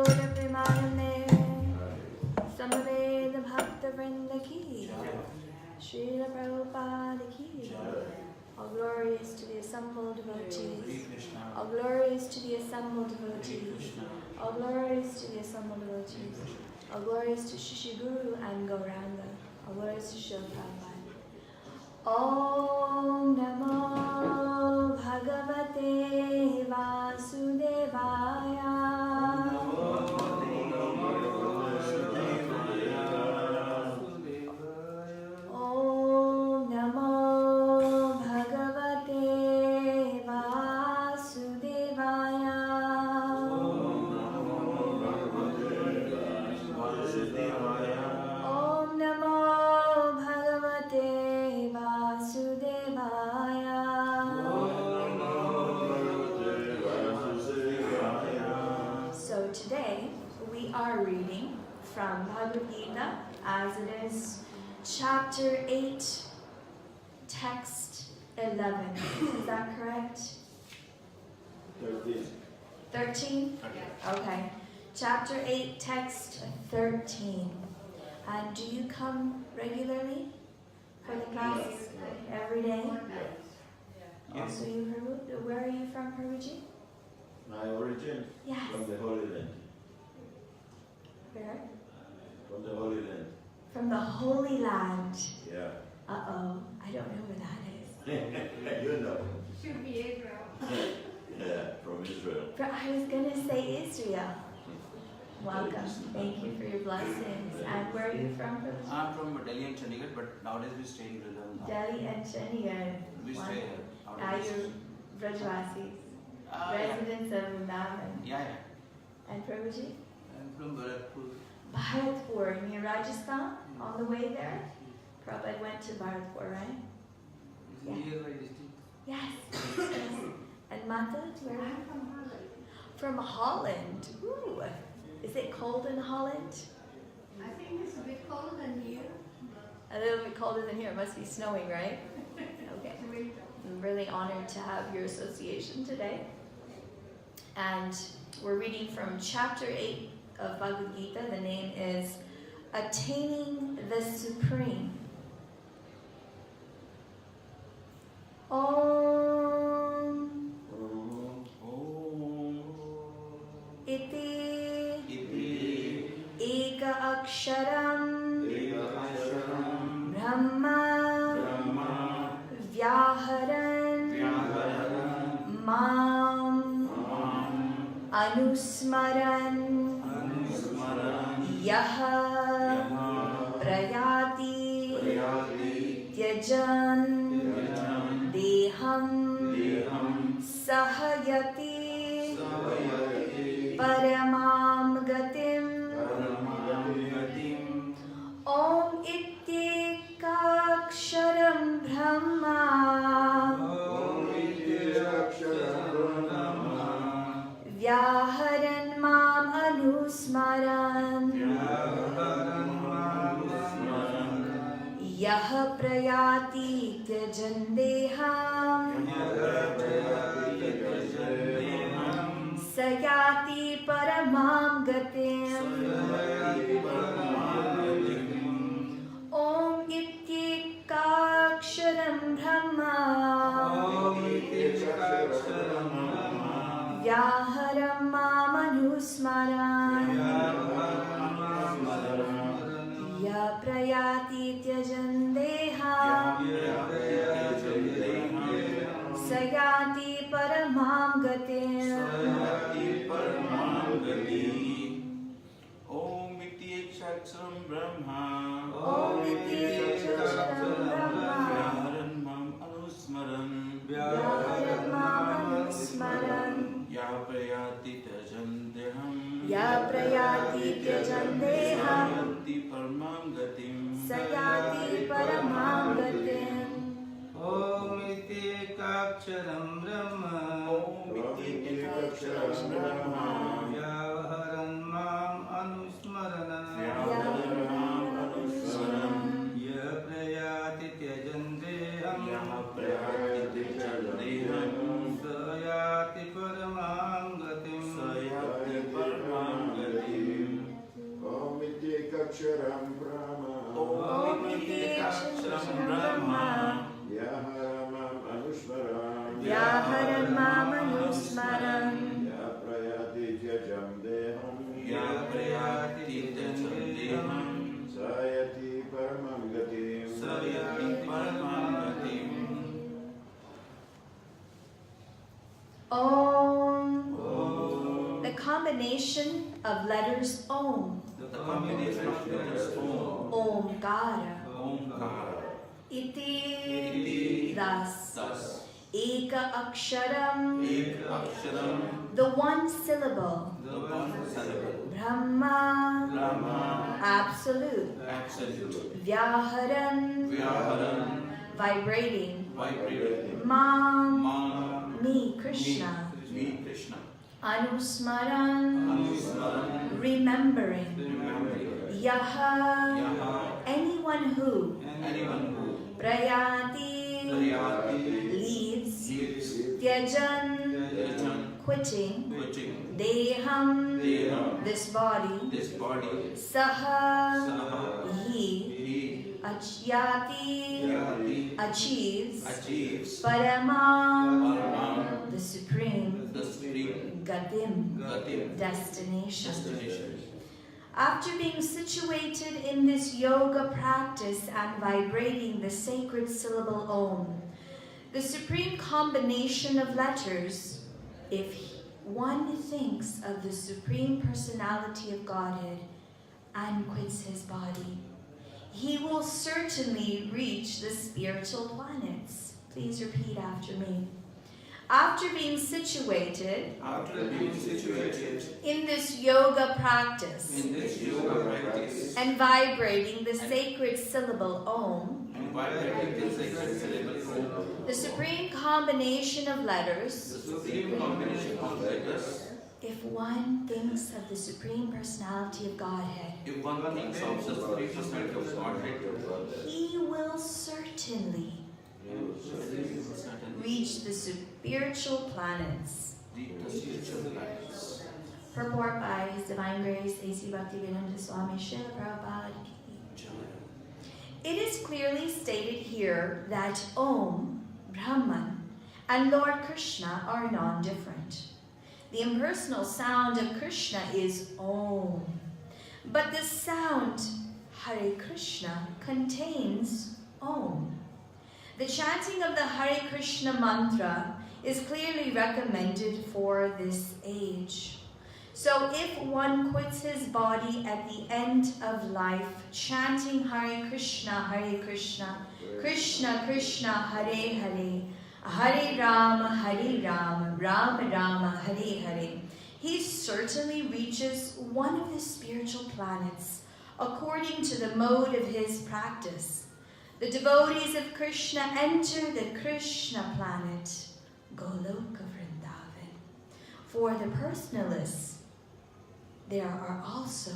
Gaura Premanande Samaveda Bhakta Vrinda Ki Srila Prabhupada Ki. All glory is to the assembled devotees. All glory is to the assembled devotees. All glory is to the assembled devotees. All glory is to Shishi Guru and Gauranga. All glory is to Srila Prabhupada. Om Namo Bhagavate Vasudevaya. Om Namo Bhagavate Vasudevaya. Om Namo Bhagavate Vasudevaya. So today we are reading from Bhagavad Gita as it is chapter 8, text 11. Is that correct? 13? Okay. Chapter 8, text 13. And do you come regularly for the class every day? Yes. So you, where are you from, Prabhuji? My origin? Yes. From the Holy Land. Where? From the Holy Land. From the Holy Land. Yeah. Uh-oh, I don't know where that is. You know. Should be Israel. Yeah, from Israel. But I was going to say Israel. Welcome. Thank you for your blessings. And where are you from? I'm from Delhi and Chandigarh, but nowadays we stay in Vrindavan. Delhi and Chandigarh. We stay here. You're Brajvasis, residents of Vrindavan. Yeah. And Prabhuji? I'm from Bharatpur. Bharatpur, near Rajasthan, on the way there? Prabhupada went to Bharatpur, right? It's a nearby district. Yes. Yes. And Mata, where are you? I'm from Holland. From Holland. Ooh. Is it cold in Holland? I think it's a bit cold than here. A little bit colder than here. It must be snowing, right? Okay. I'm really honored to have your association today. And we're reading from chapter 8 of Bhagavad Gita. The name is Attaining the Supreme. Om Iti Eka Aksharam Brahma Vyaharan Mam Anusmaran Yaha Prayati Tyajan Deham Sahayati Paramam Gatim. Om Ityekaksharam Brahma Vyaharan Mam Anusmaran Yaha Prayati Tyajan Deham Sayati Paramam Gatim. Om Ityekaksharam Brahma Vyaharam Mam Anusmaran Ya Prayati Tyajan Deham Sayati Paramam Gatim. Om Ityekaksharam Brahma. Om Ityekaksharam Brahma Vyaharan Mam Anusmaran. Vyaharan Mam Anusmaran Ya Prayati Tyajan Deham. Ya Prayati Tyajan Deham Sayati Paramam Gatim. Sayati Paramam Gatim. Om Ityekaksharam Brahma. Om Ityekaksharam Brahma. Vyaharan Mam Anusmarana. Vyaharan Mam Anusmaran. Ya Prayati Tyajan Deham. Ya Prayati Tyajan Deham. Sayati Paramam Gatim. Sayati Paramam Gatim. aksharam brahma. Om iti aksharam Brahma. Vyaharamam anusmaram. Vyaharam mam anusmaram. Vyaprayati tyajam deham. Vyaprayati tyajam deham. Sayati paramam gatim. Sayati paramam gatim. Om. The combination of letters Om. The combination of letters Om. Omkara. Omkara. Iti. Thus. Thus. Eka aksharam. Ek aksharam. The one syllable. The one syllable. Brahma. Brahma. Absolute. Absolute. Vyaharan. Vyaharan. Vibrating. Vibrating. Mam. Mam. Me, Krishna. Me, Krishna. Anusmaran. Anusmaran. Remembering. Remembering. Yaha. Yaha. Anyone who. Anyone who. Prayati. Prayati. Leaves. Leaves. Tyajan. Tyajan. Quitting. Quitting. Deham. Deham. This body. This body. Saha. Saha. He. He. Achyati. Yati. Achieves. Achieves. Paramam. Paramam. The supreme. The supreme. Gatim. Gatim. Destination. Destination. After being situated in this yoga practice and vibrating the sacred syllable Om, the supreme combination of letters, if one thinks of the Supreme Personality of Godhead and quits his body, he will certainly reach the spiritual planets. Please repeat after me. After being situated in this yoga practice and vibrating the sacred syllable Om, the supreme combination of letters, if one thinks of the Supreme Personality of Godhead, If one thinks of the Supreme Personality of Godhead, he will certainly reach the spiritual planets. Purport by His Divine Grace, A.C. Bhaktivedanta Swami Srila Prabhupada. It is clearly stated here that Om, Brahman, and Lord Krishna are non-different. The impersonal sound of Krishna is Om, but the sound Hare Krishna contains Om. The chanting of the Hare Krishna mantra is clearly recommended for this age. So if one quits his body at the end of life, chanting Hare Krishna, Krishna Krishna, Hare Hare, Hare Rama, Rama Rama, Hare Hare, he certainly reaches one of the spiritual planets according to the mode of his practice. The devotees of Krishna enter the Krishna planet, Goloka Vrindavan. For the personalists, there are also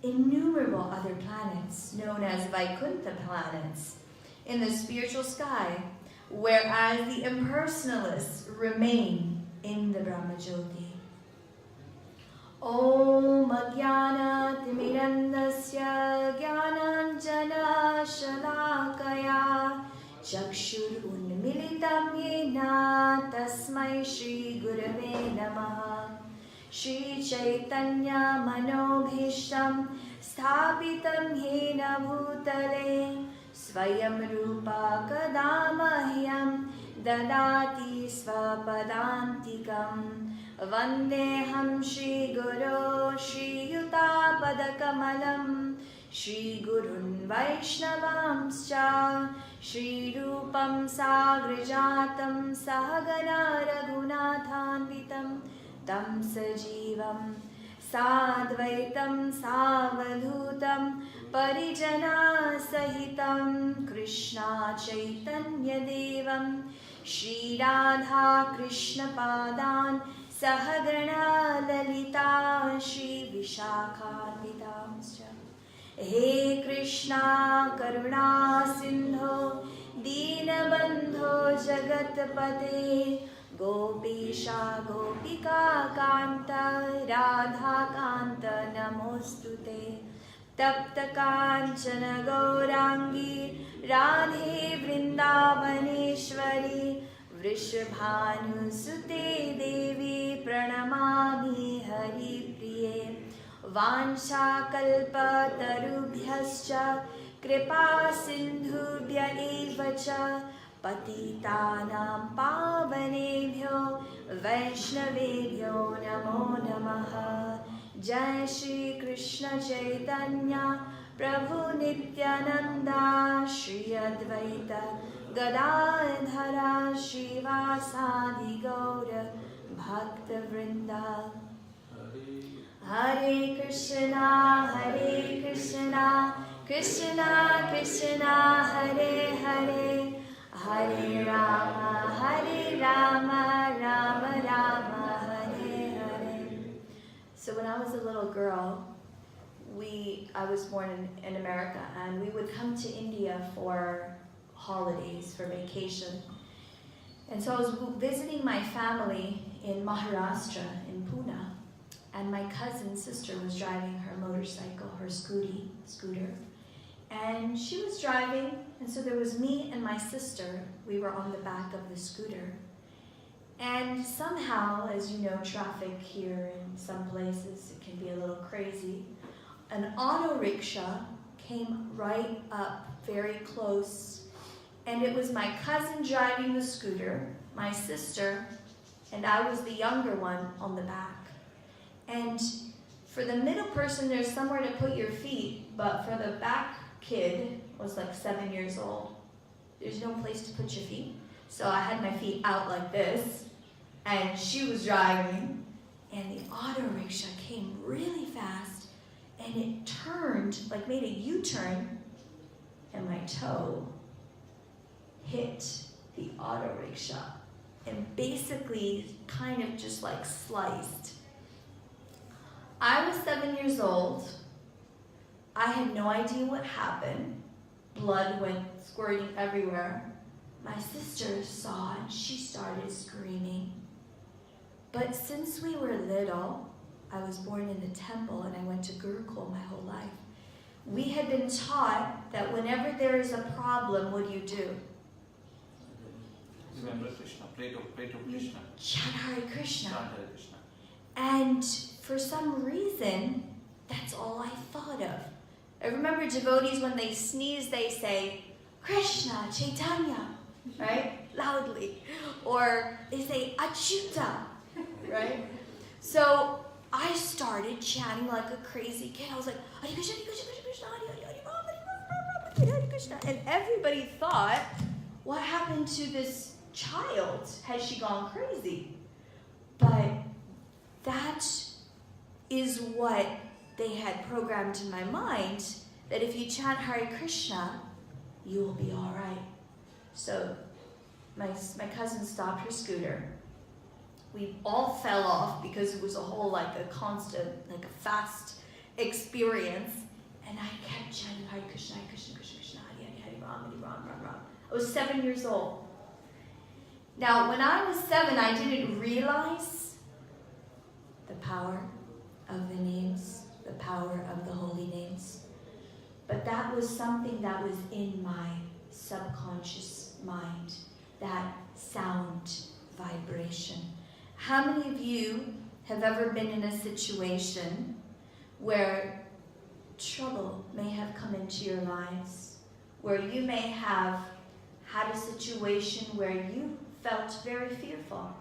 innumerable other planets known as Vaikuntha planets in the spiritual sky, whereas the impersonalists remain in the Brahmajyoti. Om Ajnana Timirandasya Jnananjana Shalakaya Chakshur Unmilitam Yena Tasmai Shri Gurave Namaha Shri Chaitanya Manobhishtam Sthapitam Yena Bhutale Swayam Rupa Kadamahyam Dadati Svapadantikam Vandeham Shri Guru Shri Yuta Padakamalam Shri Gurun Vaishnavamscha Shri Rupam Sagrijatam Sahagana Raghunathanvitam Tam Sajivam Sadvaitam Savadhutam Parijana Sahitam Krishna Chaitanya Devam Shri Radha Krishna Padan Sahagana Lalita Shri Vishakhanvitamscha. He Krishna Karuna Sindho Deenabandho Jagatpate Gopisha Gopika Kanta Radha Kanta Namostute Tapta Kanchana Gaurangi Radhe Vrindavaneshwari Vrishabhanu Sute Devi Pranamami Hari Priye Vansha Kalpa Tarubhyascha Kripa Sindhubhya Evacha Patitanam Pavanebhyo Vaishnavebhyo Namo Namaha. Jai Shri Krishna Chaitanya Prabhu Nityananda Shri Advaita Gadadhara Srivasadi Gaura Bhakta Vrinda. Hare Krishna Krishna Krishna Hare Hare Hare Rama Rama Rama Hare Hare. So when I was a little girl, I was born in America, and we would come to India for holidays, for vacation. And so I was visiting my family in Maharashtra, in Pune, and my cousin's sister was driving her motorcycle, her scooter, and she was driving, and so there was me and my sister. We were on the back of the scooter. And somehow, as you know, traffic here in some places, it can be a little crazy. An auto rickshaw came right up very close, and it was my cousin driving the scooter, my sister, and I was the younger one on the back. And for the middle person, there's somewhere to put your feet, but for the back kid, was like 7 years old, there's no place to put your feet. So I had my feet out like this, and she was driving, and the auto rickshaw came really fast, and it turned, like made a U-turn, and my toe hit the auto rickshaw, and basically kind of just like sliced. I was 7 years old. I had no idea what happened. Blood went squirting everywhere. My sister saw, and she started screaming. But since we were little, I was born in a temple and I went to Gurukul my whole life. We had been taught that whenever there is a problem, what do? Remember Krishna, pray to Krishna. Chant Hare Krishna. Chant Hare Krishna. And for some reason, that's all I thought of. I remember devotees, when they sneeze, they say, Krishna, Chaitanya, right? Loudly. Or they say, Achyuta, right? So I started chanting like a crazy kid. I was like, Hare Krishna, Hare Krishna, Hare Krishna, Hare Hare, Hare Rama, Hare Rama, Hare Krishna. And everybody thought, what happened to this child? Has she gone crazy? But that is what they had programmed in my mind, that if you chant Hare Krishna, you will be all right. So my cousin stopped her scooter. We all fell off because it was a whole like a constant, like a fast experience. And I kept chanting Hare Krishna, Hare Krishna, Krishna Krishna, Hare Hare, Hare Rama, Hare Rama, Hare Rama. I was 7 years old. Now, when I was 7, I didn't realize the power of the names, the power of the holy names. But that was something that was in my subconscious mind, that sound vibration. How many of you have ever been in a situation where trouble may have come into your lives, where you may have had a situation where you felt very fearful,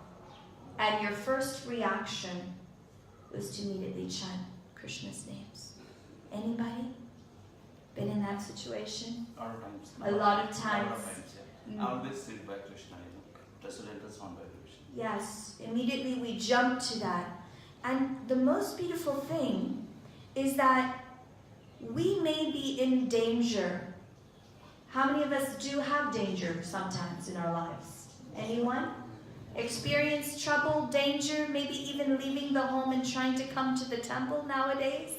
and your first reaction was to immediately chant Krishna's names? Anybody been in that situation? A lot of times. Yeah. Always sit by Krishna, transcendental sound vibration. Yes, immediately we jump to that. And the most beautiful thing is that we may be in danger. How many of us do have danger sometimes in our lives? Anyone? Experience trouble, danger, maybe even leaving the home and trying to come to the temple nowadays?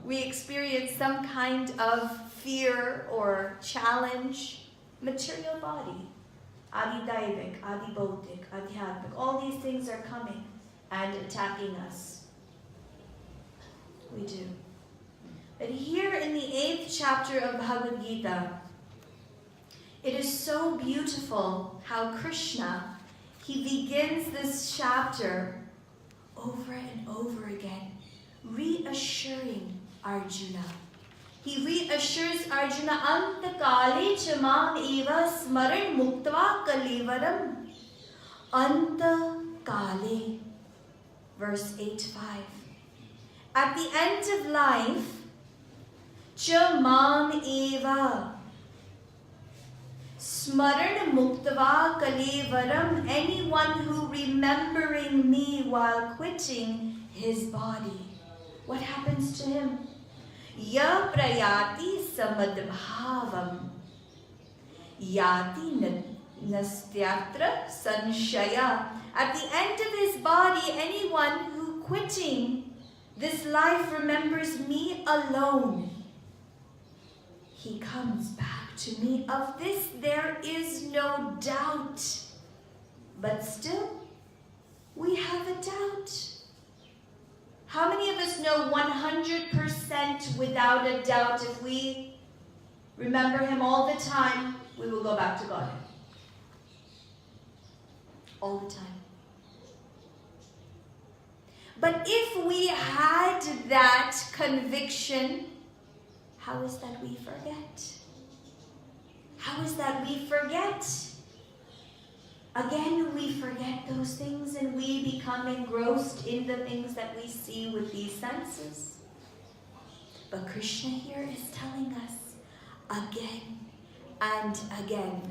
We experience some kind of fear or challenge. Material body, adi-daivik, adi-bautik, adhyatmik, all these things are coming and attacking us. We do. But But here in the 8th chapter of Bhagavad Gita, it is so beautiful how Krishna, he begins this chapter over and over again, reassuring Arjuna. He reassures Arjuna, Antakale chamam eva smaran muktva kalivaram. Antakale, verse 8-5. At the end of life, chamam eva smaran muktva kalivaram, anyone who remembering me while quitting his body. What happens to him? Ya prayati samadbhavam yati nastyatra sanshaya. At the end of his body, anyone who quitting this life remembers me alone, he comes back to me. Of this there is no doubt. But still, we have a doubt. How many of us know 100% without a doubt if we remember him all the time, we will go back to God? All the time. But if we had that conviction, how is that we forget? How is that we forget? Again, we forget those things and we become engrossed in the things that we see with these senses. But Krishna here is telling us again and again,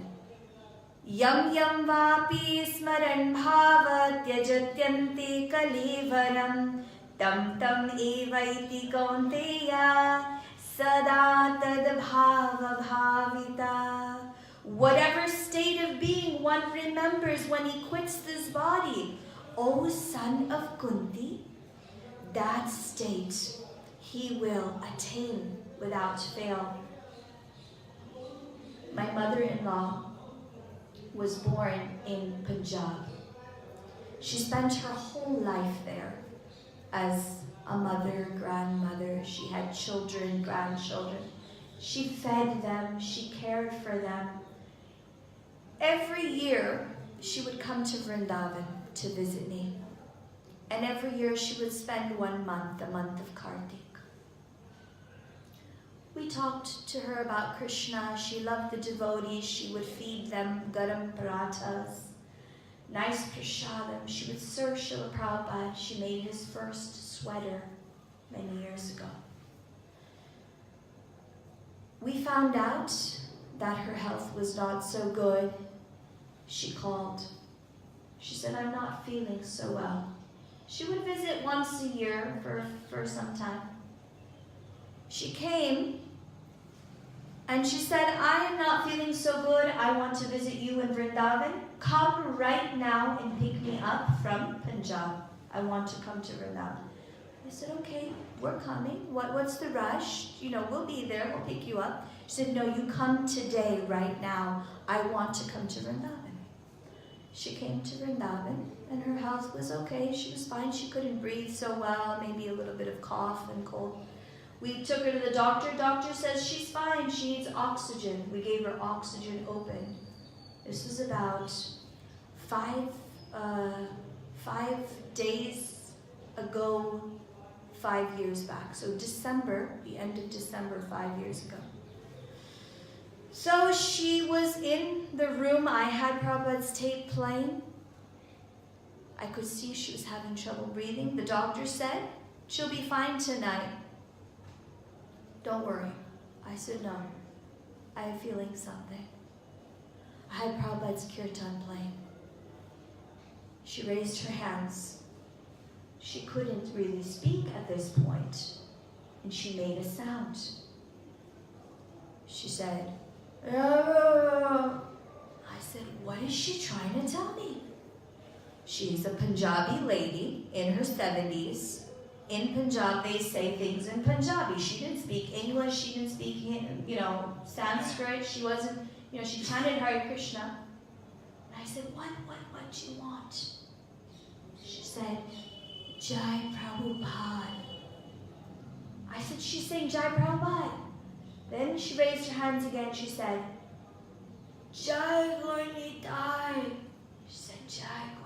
Yam yam vapi smaran bhava tyajatyante kalivaram tam tam evaiti kaunteya sada tad bhava bhavita. Whatever state of being one remembers when he quits this body, O son of Kunti, that state he will attain without fail. My mother-in-law was born in Punjab. She spent her whole life there as a mother, grandmother. She had children, grandchildren. She fed them, she cared for them. Every year, she would come to Vrindavan to visit me. And every year she would spend 1 month, the month of Kartik. We talked to her about Krishna. She loved the devotees. She would feed them garam parathas, nice prasadam. She would serve Srila Prabhupada. She made his first sweater many years ago. We found out that her health was not so good. She called. She said, I'm not feeling so well. She would visit once a year for some time. She came and she said, I am not feeling so good. I want to visit you in Vrindavan. Come right now and pick me up from Punjab. I want to come to Vrindavan. I said, okay, we're coming. What's the rush? You know, we'll be there. We'll pick you up. She said, no, you come today, right now. I want to come to Vrindavan. She came to Vrindavan and her health was okay. She was fine. She couldn't breathe so well, maybe a little bit of cough and cold. We took her to the doctor. Doctor says she's fine. She needs oxygen. We gave her oxygen open. This was about 5 days ago, 5 years back. So December, the end of December, 5 years ago. So she was in the room. I had Prabhupada's tape playing. I could see she was having trouble breathing. The doctor said, she'll be fine tonight. Don't worry. I said, no. I have feeling something. I had Prabhupada's Kirtan playing. She raised her hands. She couldn't really speak at this point, and she made a sound. She said, oh. I said, what is she trying to tell me? She's a Punjabi lady in her 70s. In Punjab, they say things in Punjabi. She didn't speak English. She didn't speak, Sanskrit. She wasn't, she chanted Hare Krishna. And I said, what do you want? She said, Jai Prabhupada. I said, she's saying Jai Prabhupada. Then she raised her hands again. She said, Jai Gaura. She said, Jai Gaura.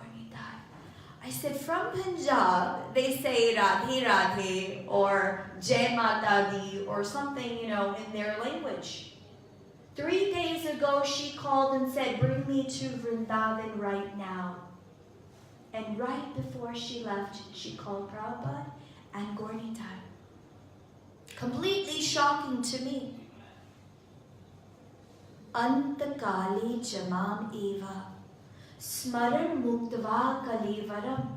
I said, from Punjab, they say Radhe Radhe or Jai Mata Di or something, in their language. 3 days ago, she called and said, bring me to Vrindavan right now. And right before she left, she called Prabhupada and Gaura. Completely shocking to me. Antakali jamam eva. Smaran muktava kalivaram.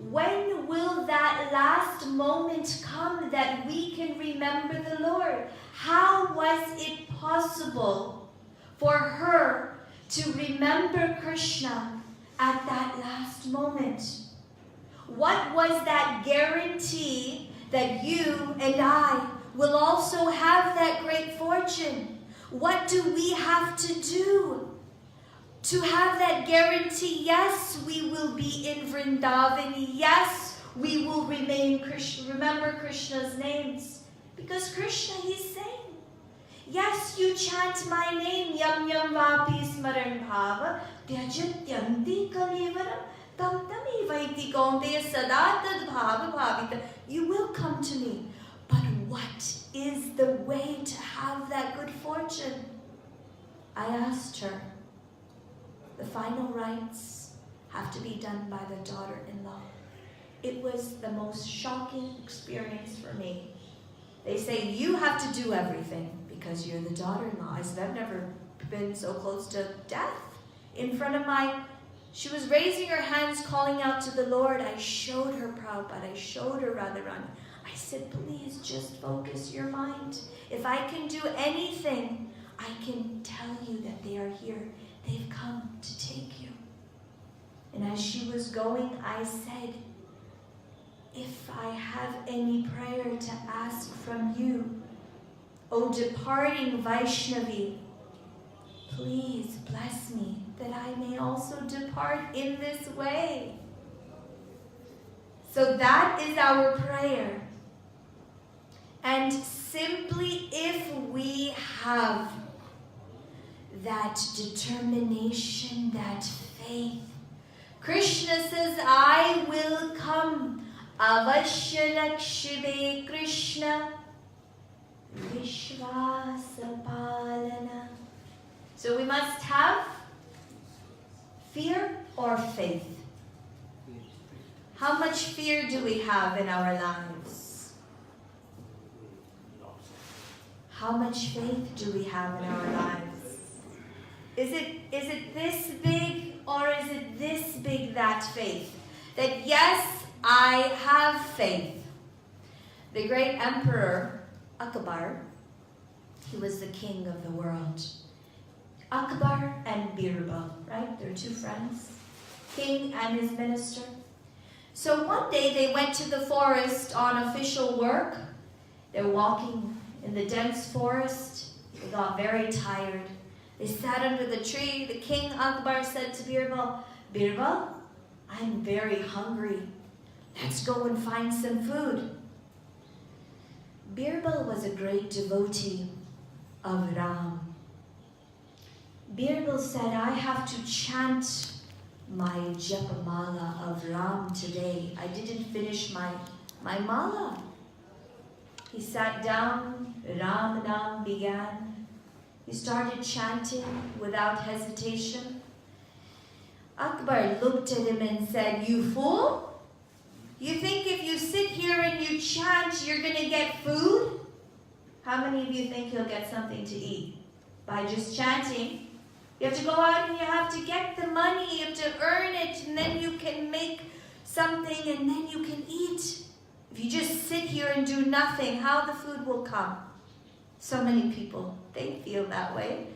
When will that last moment come that we can remember the Lord? How was it possible for her to remember Krishna at that last moment? What was that guarantee that you and I will also have that great fortune? What do we have to do to have that guarantee? Yes, we will be in Vrindavan. Yes, we will remember Krishna's names. Because Krishna, he's saying, yes, you chant my name, yam yam vapi smaran bhava, tyajatyanti kalivaram, tam tami vaiti kaunteya sada tad bhava bhavita. You will come to me. But what is the way to have that good fortune? I asked her. The final rites have to be done by the daughter-in-law. It was the most shocking experience for me. They say, you have to do everything because you're the daughter-in-law. I said, I've never been so close to death. In front of she was raising her hands, calling out to the Lord. I showed her Prabhupada. I showed her Radharani. I said, please just focus your mind. If I can do anything, I can tell you that they are here. They've come to take you. And as she was going, I said, if I have any prayer to ask from you, O departing Vaishnavi, please bless me that I may also depart in this way. So that is our prayer. And simply if we have that determination, that faith, Krishna says, I will come. Avashya Lakshmi Krishna Vishvasa Palana. So we must have fear or faith. How much fear do we have in our lives? How much faith do we have in our lives? Is it this big or is it this big, that faith? That yes, I have faith. The great emperor Akbar, he was the king of the world. Akbar and Birbal, right? They're two friends, king and his minister. So one day they went to the forest on official work. They're walking in the dense forest. They got very tired. They sat under the tree. The king Akbar said to Birbal, Birbal, I'm very hungry. Let's go and find some food. Birbal was a great devotee of Ram. Birbal said, I have to chant my japamala of Ram today. I didn't finish my mala. He sat down, Ram Nam began. He started chanting without hesitation. Akbar looked at him and said, you fool? You think if you sit here and you chant, you're going to get food? How many of you think you'll get something to eat by just chanting? You have to go out and you have to get the money, you have to earn it, and then you can make something and then you can eat. If you just sit here and do nothing, how the food will come? So many people, they feel that way.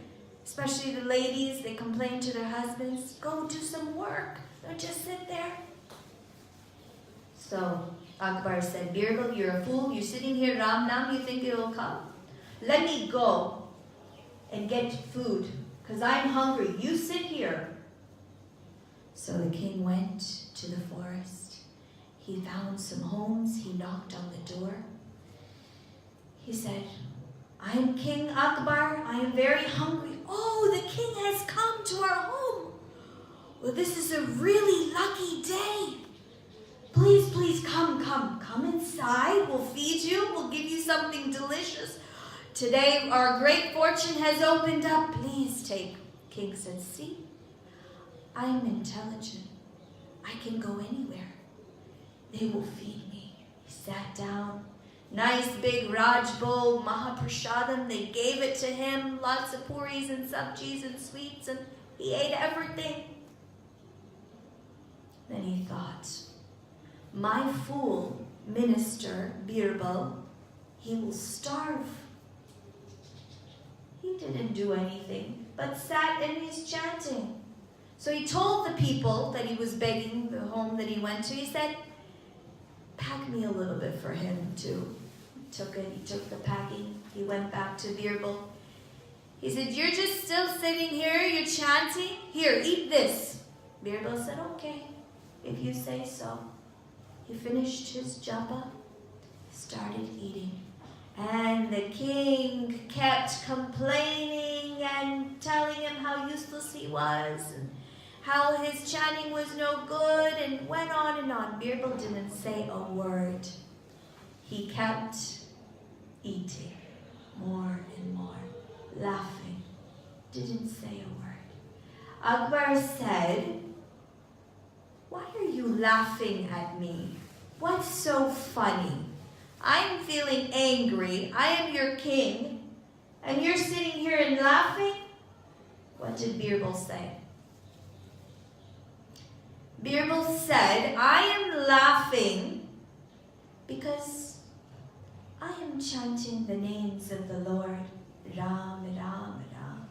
Especially the ladies, they complain to their husbands, go do some work, don't just sit there. So Akbar said, Birbal, you're a fool, you're sitting here, Ram Nam, you think it will come? Let me go and get food, because I'm hungry, you sit here. So the king went to the forest. He found some homes, he knocked on the door. He said, I am King Akbar. I am very hungry. Oh, the king has come to our home. Well, this is a really lucky day. Please, please, come inside. We'll feed you. We'll give you something delicious. Today, our great fortune has opened up. Please take. King said, see, I am intelligent. I can go anywhere. They will feed me. He sat down. Nice big Raj bowl, Mahaprasadam. They gave it to him. Lots of puris and sabjis and sweets, and he ate everything. Then he thought, my fool minister, Birbal, he will starve. He didn't do anything, but sat and he's chanting. So he told the people that he was begging, the home that he went to, he said, pack me a little bit for him too. He took the packing, he went back to Birbal. He said, you're just still sitting here, you're chanting? Here, eat this. Birbal said, okay, if you say so. He finished his japa, started eating. And the king kept complaining and telling him how useless he was and how his chanting was no good, and went on and on. Birbal didn't say a word. He kept eating more and more, laughing. Didn't say a word. Akbar said, why are you laughing at me? What's so funny? I'm feeling angry. I am your king. And you're sitting here and laughing? What did Birbal say? Birbal said, I am laughing because I am chanting the names of the Lord. Ram, Ram, Ram.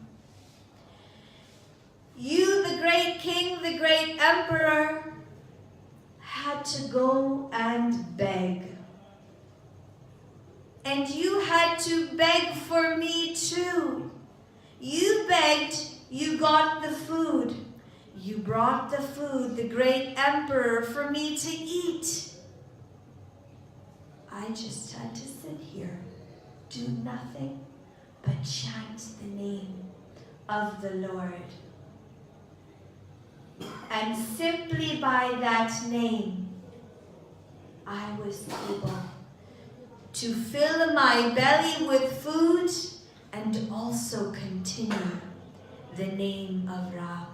You, the great king, the great emperor, had to go and beg. And you had to beg for me too. You begged, you got the food. You brought the food, the great emperor, for me to eat. I just had to sit here, do nothing but chant the name of the Lord. And simply by that name, I was able to fill my belly with food and also continue the name of Ram.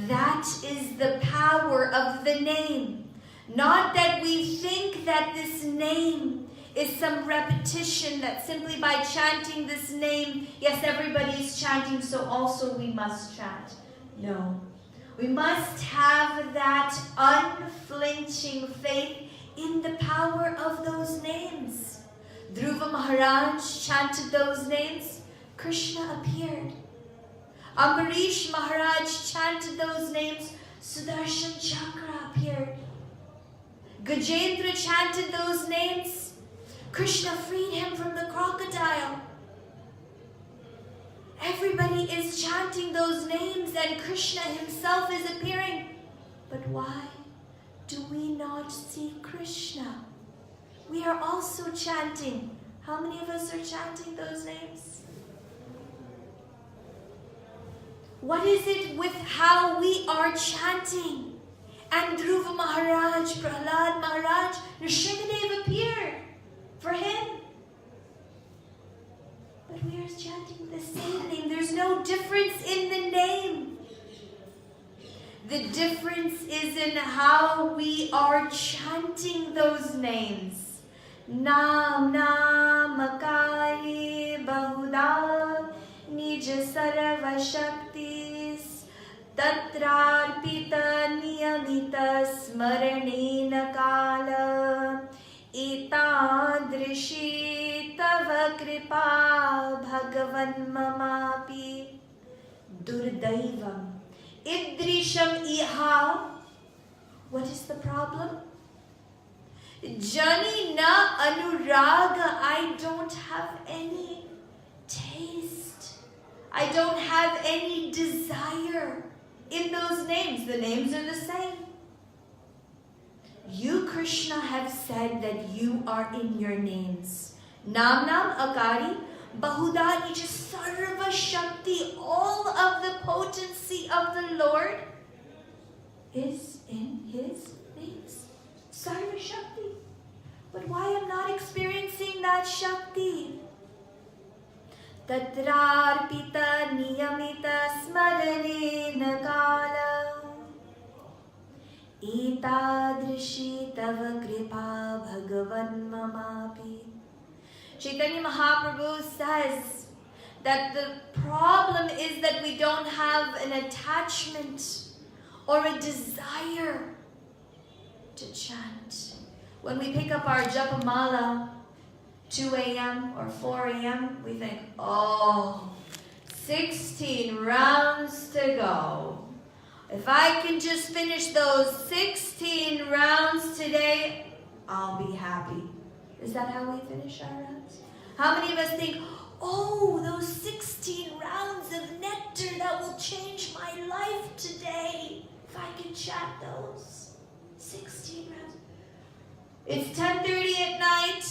That is the power of the name. Not that we think that this name is some repetition, that simply by chanting this name, yes, everybody is chanting, so also we must chant. No. We must have that unflinching faith in the power of those names. Dhruva Maharaj chanted those names, Krishna appeared. Ambarish Maharaj chanted those names, Sudarshan Chakra appeared. Gajendra chanted those names, Krishna freed him from the crocodile. Everybody is chanting those names and Krishna himself is appearing. But why do we not see Krishna? We are also chanting. How many of us are chanting those names? What is it with how we are chanting? And Dhruva Maharaj, Prahlad Maharaj, Nrsimhadev appeared for him. But we are chanting the same name. There's no difference in the name. The difference is in how we are chanting those names. Nam Namakari Bahuda Nija Sarva Shaktis Tatrarpita Niyamita Smaranena Kala Itadrishi Tava Kripa Bhagavan Mamapi Durdaivam Idrisham Iha. What is the problem? Jani na anuraga. I don't have any taste. I don't have any desire in those names. The names are the same. You, Krishna, have said that you are in your names. Nam Nam Akari Bahuda Nija Sarva Shakti. All of the potency of the Lord is in His names. Sarva Shakti. But why am I not experiencing that Shakti? Tatrarpita niyamita smaranena kala etadrishi tava kripa bhagavan mamapi. Chaitanya Mahaprabhu says that the problem is that we don't have an attachment or a desire to chant. When we pick up our japamala 2 a.m. or 4 a.m., we think, oh, 16 rounds to go. If I can just finish those 16 rounds today, I'll be happy. Is that how we finish our rounds? How many of us think, oh, those 16 rounds of nectar, that will change my life today, if I can chant those 16 rounds. It's 10:30 at night,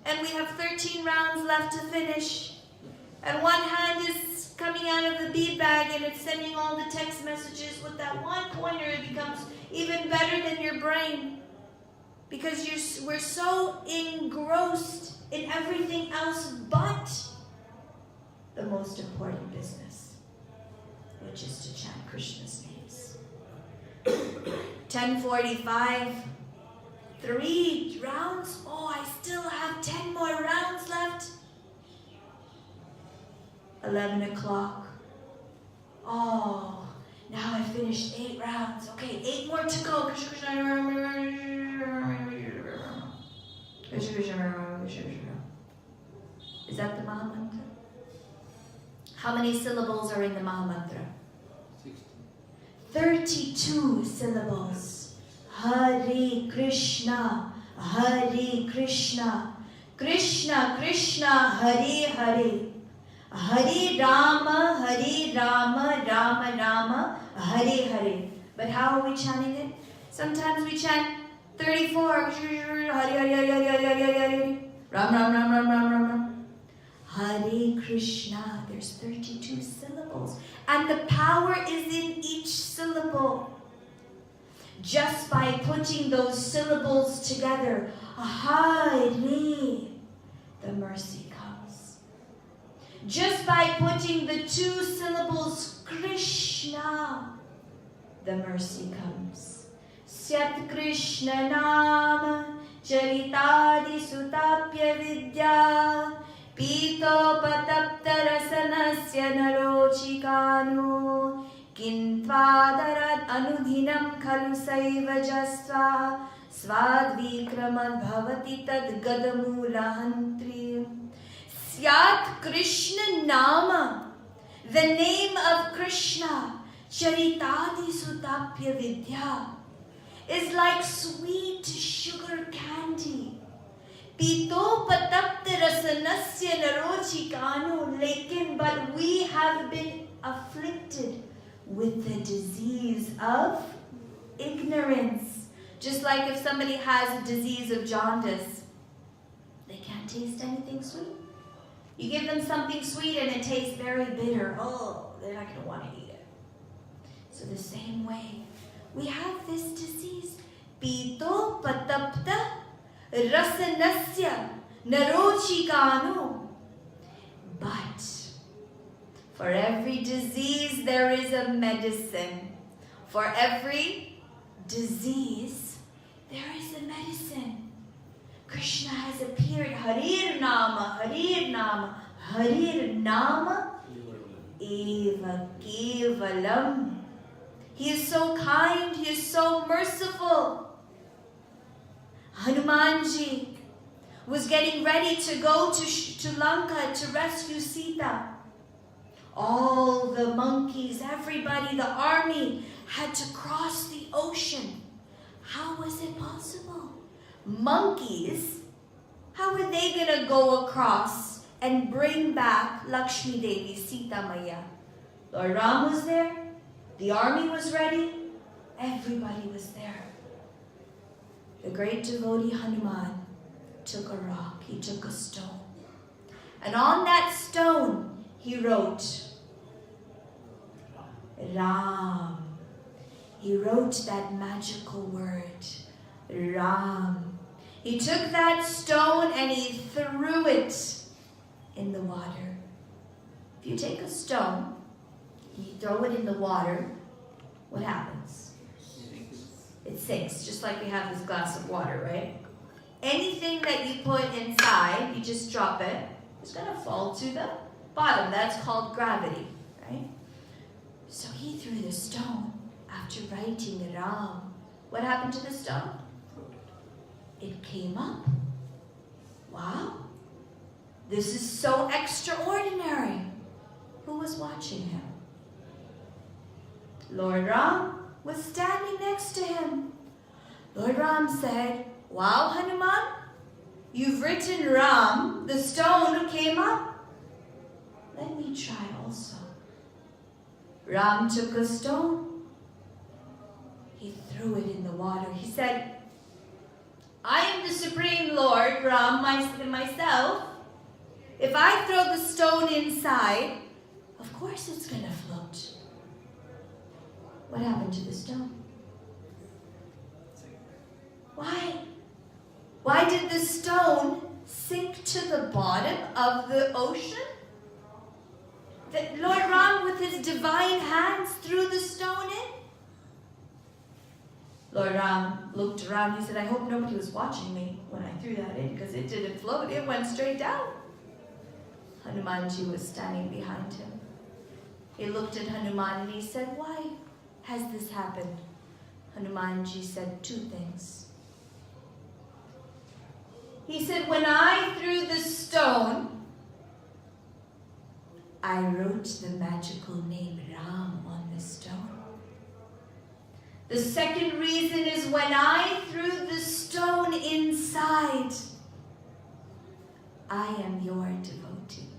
and we have 13 rounds left to finish. And one hand is coming out of the bead bag, and it's sending all the text messages with that one pointer. It becomes even better than your brain. Because we're so engrossed in everything else but the most important business, which is to chant Krishna's names. 10:45, 3 rounds. Oh, I still have 10 more rounds left. 11 o'clock. Oh, now I finished 8 rounds. Okay, 8 more to go. Is that the Maha Mantra? How many syllables are in the Maha Mantra? 32 syllables. Hare Krishna, Hare Krishna, Krishna Krishna, Hare Hare, Hare Rama, Hare Rama, Rama Rama, Hare Hare. But how are we chanting it? Sometimes we chant 34, Hare Hare Hare Hare Hare Hare, Ram Ram Ram Ram Ram Ram Ram. Hare Krishna, there's 32 syllables. And the power is in each syllable. Just by putting those syllables together, Hare, the mercy comes. Just by putting the 2 syllables, Krishna, the mercy comes. Syat Krishna Nama Charitadi Sutapya Vidya Pito Patapta Rasanasya Narochikanu Kintvadarat Anudhinam Khalu Saivajasva Svadvikramad Bhavati Tad Gadamulahantri. Syat Krishna Nama, the name of Krishna, Charitadi Sutapya Vidya, is like sweet sugar candy. Pito patapta rasanasya narochikanu, lekin, but we have been afflicted with the disease of ignorance. Just like if somebody has a disease of jaundice, they can't taste anything sweet. You give them something sweet and it tastes very bitter. Oh, they're not going to want to eat it. So the same way, we have this disease. Pito patapta rasanasya narochikanu. But for every disease there is a medicine. For every disease there is a medicine. Krishna has appeared. Hare Nama, Hare Nama, Hare Nama eva kevalam. He is so kind, he is so merciful. Hanumanji was getting ready to go to Lanka to rescue Sita. All the monkeys, everybody, the army had to cross the ocean. How was it possible? Monkeys, how were they going to go across and bring back Lakshmi Devi, Sita Maya? Lord Rama was there. The army was ready. Everybody was there. The great devotee Hanuman took a rock. He took a stone. And on that stone, he wrote Ram. He wrote that magical word, Ram. He took that stone and he threw it in the water. If you take a stone, you throw it in the water, what happens? It sinks, just like we have this glass of water, right? Anything that you put inside, you just drop it, it's going to fall to the bottom. That's called gravity, right? So he threw the stone after writing Ram. What happened to the stone? It came up. Wow. This is so extraordinary. Who was watching him? Lord Ram was standing next to him. Lord Ram said, wow, Hanuman, you've written Ram, the stone came up. Let me try also. Ram took a stone. He threw it in the water. He said, I am the Supreme Lord, Ram, myself. If I throw the stone inside, of course it's going to float. What happened to the stone? Why? Why did the stone sink to the bottom of the ocean? That Lord Ram with his divine hands threw the stone in? Lord Ram looked around. He said, I hope nobody was watching me when I threw that in, because it didn't float. It went straight down. Hanumanji was standing behind him. He looked at Hanuman and he said, why has this happened? Hanumanji said two things. He said, when I threw the stone, I wrote the magical name Ram on the stone. The second reason is when I threw the stone inside, I am your devotee.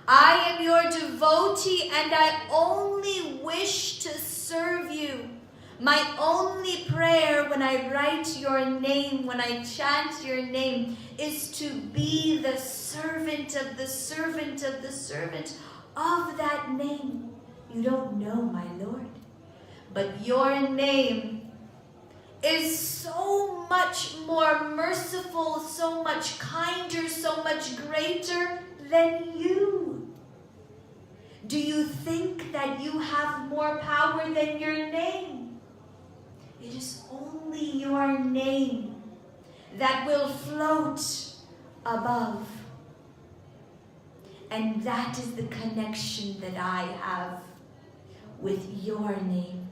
I am your devotee and I only wish to serve you. My only prayer when I write your name, when I chant your name, is to be the servant of the servant of the servant of that name. You don't know, my Lord, but your name is so much more merciful, so much kinder, so much greater than you. Do you think that you have more power than your name? It is only your name that will float above. And that is the connection that I have with your name.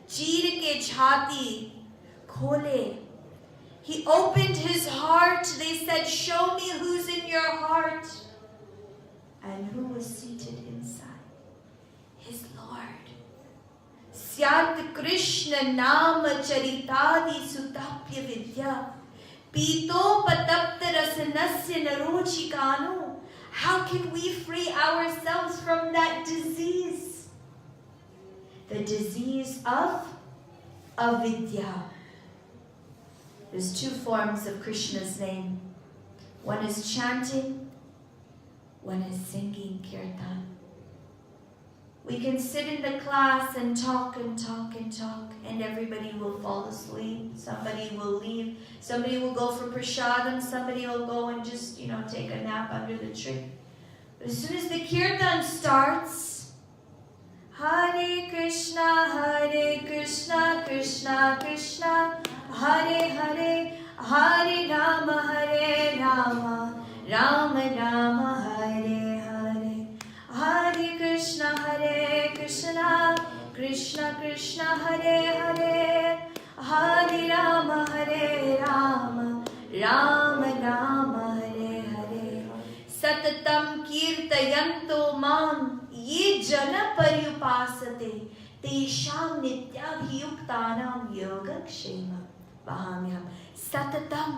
Cheer ke chhati khole. He opened his heart. They said, show me who's in your heart. And who was seated inside? His Lord. Syat Krishna nama charitadi sutapya vidya. Pito patapta rasanasya narochi kanu. How can we free ourselves from that disease? The disease of avidya. There's two forms of Krishna's name. One is chanting, one is singing Kirtan. We can sit in the class and talk and talk and talk, and everybody will fall asleep. Somebody will leave. Somebody will go for prasadam. Somebody will go and just, take a nap under the tree. But as soon as the Kirtan starts, Hare Krishna, Krishna Krishna, Hare Hare, Hare Rama, Rama Rama, Hare Hare. Hare Krishna, Krishna Krishna, Hare Hare, Hare Rama, Rama Rama, Hare Hare. Satatam kirtayanto mam ye jana paryupasate tesham nityabhiyuktanam yogakshema vahamyam. Satatam.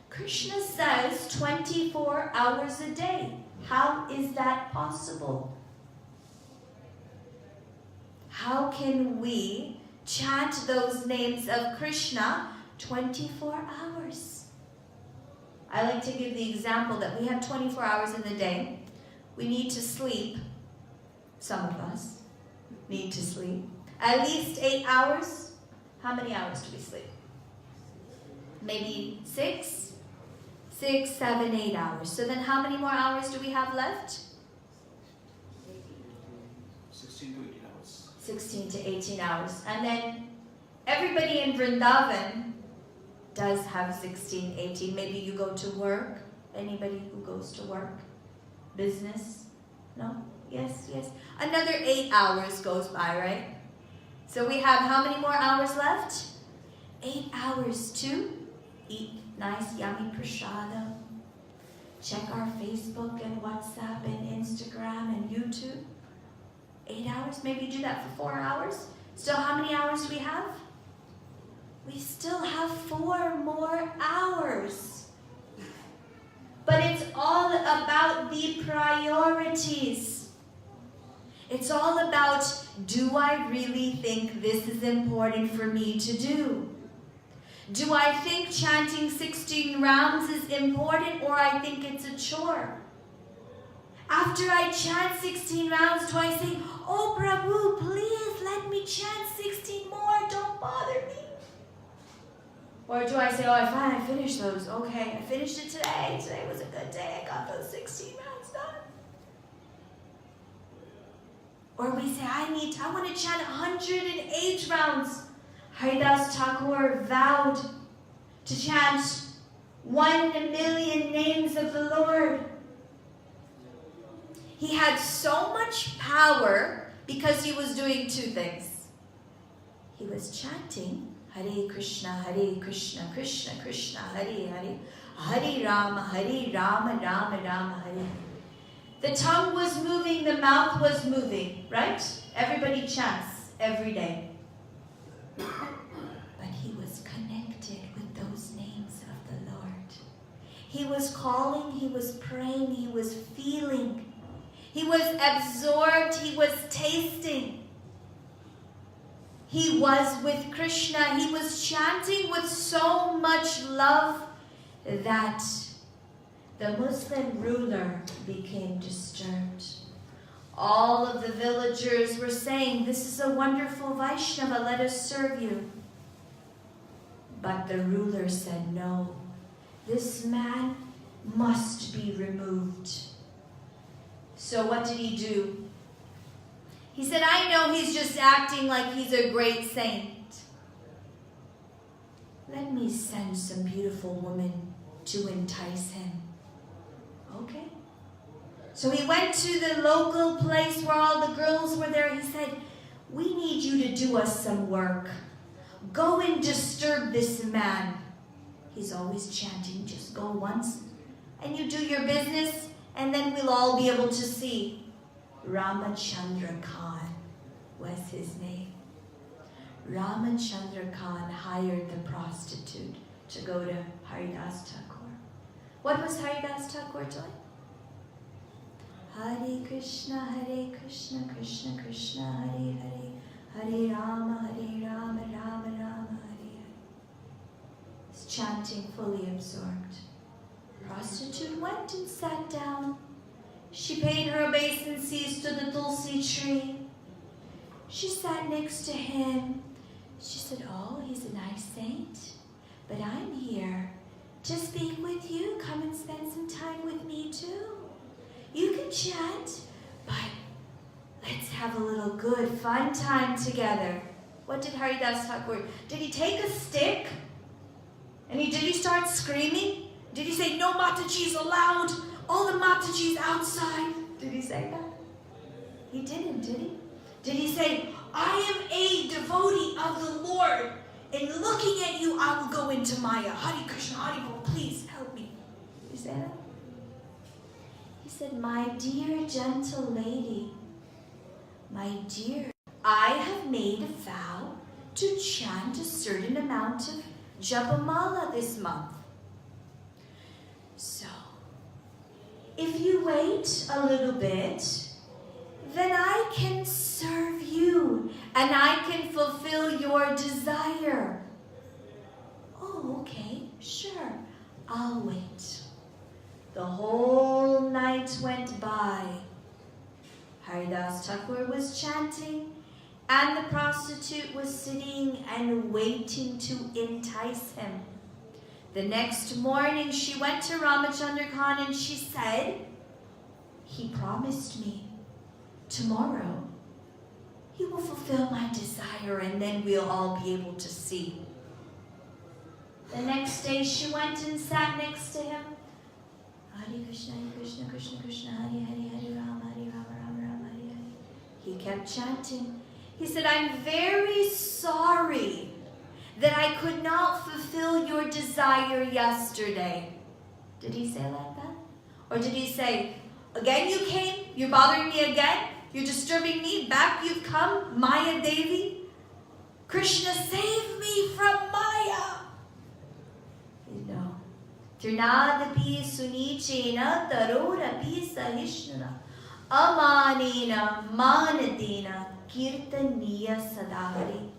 Krishna says 24 hours a day. How is that possible? How can we chant those names of Krishna 24 hours? I like to give the example that we have 24 hours in the day. We need to sleep. Some of us need to sleep. At least 8 hours. How many hours do we sleep? Maybe 6, 7, 8 hours. So then how many more hours do we have left? 16 to 18 hours. 16 to 18 hours. And then everybody in Vrindavan does have 16, 18. Maybe you go to work. Anybody who goes to work? Business? No? Yes, yes. Another 8 hours goes by, right? So we have how many more hours left? 8 hours to eat nice, yummy prasadam. Check our Facebook and WhatsApp and Instagram and YouTube. 8 hours? Maybe do that for 4 hours. So how many hours do we have? We still have 4 more hours. But it's all about the priorities. It's all about, do I really think this is important for me to do? Do I think chanting 16 rounds is important, or I think it's a chore? After I chant 16 rounds, do I say, oh Prabhu, please let me chant 16 more, don't bother me? Or do I say, oh, fine, I finished those. Okay, I finished it today. Today was a good day. I got those 16 rounds done. Or we say, I want to chant 108 rounds. Haridas Thakur vowed to chant 1,000,000 names of the Lord. He had so much power because he was doing 2 things. He was chanting Hare Krishna, Krishna Krishna, Hare Hare, Hare Rama, Rama Rama, Hare. The tongue was moving, the mouth was moving, right? Everybody chants every day. But he was connected with those names of the Lord. He was calling, he was praying, he was feeling. He was absorbed, he was tasting. He was with Krishna. He was chanting with so much love that the Muslim ruler became disturbed. All of the villagers were saying, this is a wonderful Vaishnava, let us serve you. But the ruler said, no, this man must be removed. So what did he do? He said, I know he's just acting like he's a great saint. Let me send some beautiful women to entice him. Okay. So he went to the local place where all the girls were there. He said, we need you to do us some work. Go and disturb this man. He's always chanting, just go once and you do your business, and then we'll all be able to see. Ramachandra Khan was his name. Ramachandra Khan hired the prostitute to go to Haridas Thakur. What was Haridas Thakur doing? Hare Krishna, Krishna Krishna, Hare Hare, Hare Rama, Rama Rama, Hare Hare. He's chanting, fully absorbed. Prostitute went and sat down. She paid her obeisances to the Tulsi tree. She sat next to him. She said, oh, he's a nice saint, but I'm here to speak with you. Come and spend some time with me too. You can chat, but let's have a little good, fun time together. What did Haridas Thakur? Did he take a stick? And did he start screaming? Did he say, no Matajis allowed? All the Matajis outside? Did he say that? He didn't, did he? Did he say, I am a devotee of the Lord, and looking at you, I will go into Maya. Hare Krishna, Hare Bol, please help me. Did he say that? He said, my dear gentle lady, my dear, I have made a vow to chant a certain amount of Japamala this month. So, if you wait a little bit, then I can serve you and I can fulfill your desire. Oh, okay, sure, I'll wait. Haridas Thakur was chanting, and the prostitute was sitting and waiting to entice him. The next morning, she went to Ramachandra Khan and she said, "He promised me tomorrow he will fulfill my desire and then we'll all be able to see." The next day, she went and sat next to him. Hare Krishna, Krishna Krishna, Hare Hare, Hare Rama, Rama Rama, Hare Hare. He kept chanting. He said, "I'm very sorry that I could not fulfill your desire yesterday." Did he say like that? Or did he say, "Again you came, you're bothering me again, you're disturbing me, back you've come, Maya Devi? Krishna, save me from Maya." No. Trinadapi sunichena tarorapi sahishnana amanena manadena kirtaniya sadahari.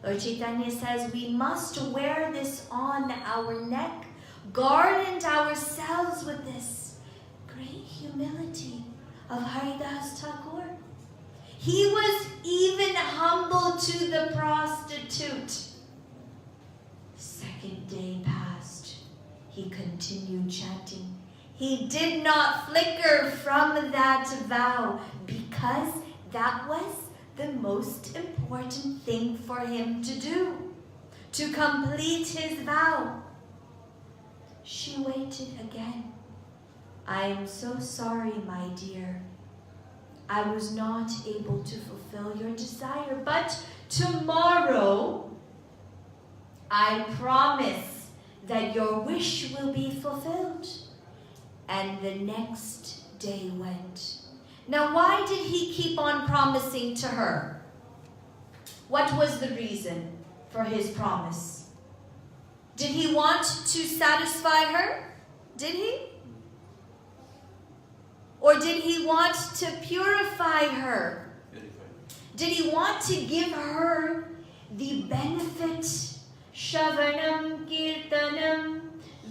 Lord Chaitanya says we must wear this on our neck, garland ourselves with this great humility of Haridas Thakur. He was even humble to the prostitute. Second day passed. He continued chanting. He did not flicker from that vow because that was the most important thing for him to do, to complete his vow. She waited again. "I am so sorry, my dear. I was not able to fulfill your desire, but tomorrow I promise that your wish will be fulfilled." And the next day went. Now, why did he keep on promising to her? What was the reason for his promise? Did he want to satisfy her? Did he? Or did he want to purify her? Did he want to give her the benefit? Shravanam Kirtanam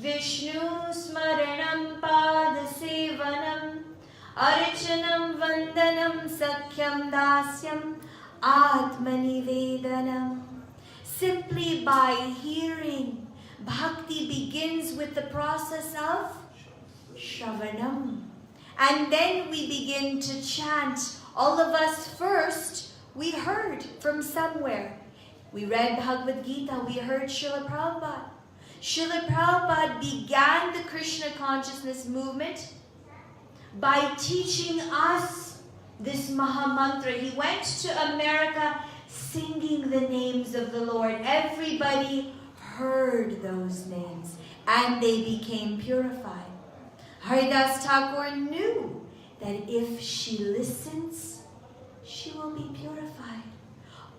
Vishnu Smaranam Padasevanam Archanam Vandanam Sakyam Dasyam Atmanivedanam. Simply by hearing, bhakti begins with the process of Shravanam. And then we begin to chant. All of us first, we heard from somewhere. We read Bhagavad Gita, we heard Srila Prabhupada. Srila Prabhupada began the Krishna consciousness movement by teaching us this maha mantra. He went to America singing the names of the Lord. Everybody heard those names and they became purified. Haridas Thakur knew that if she listens, she will be purified.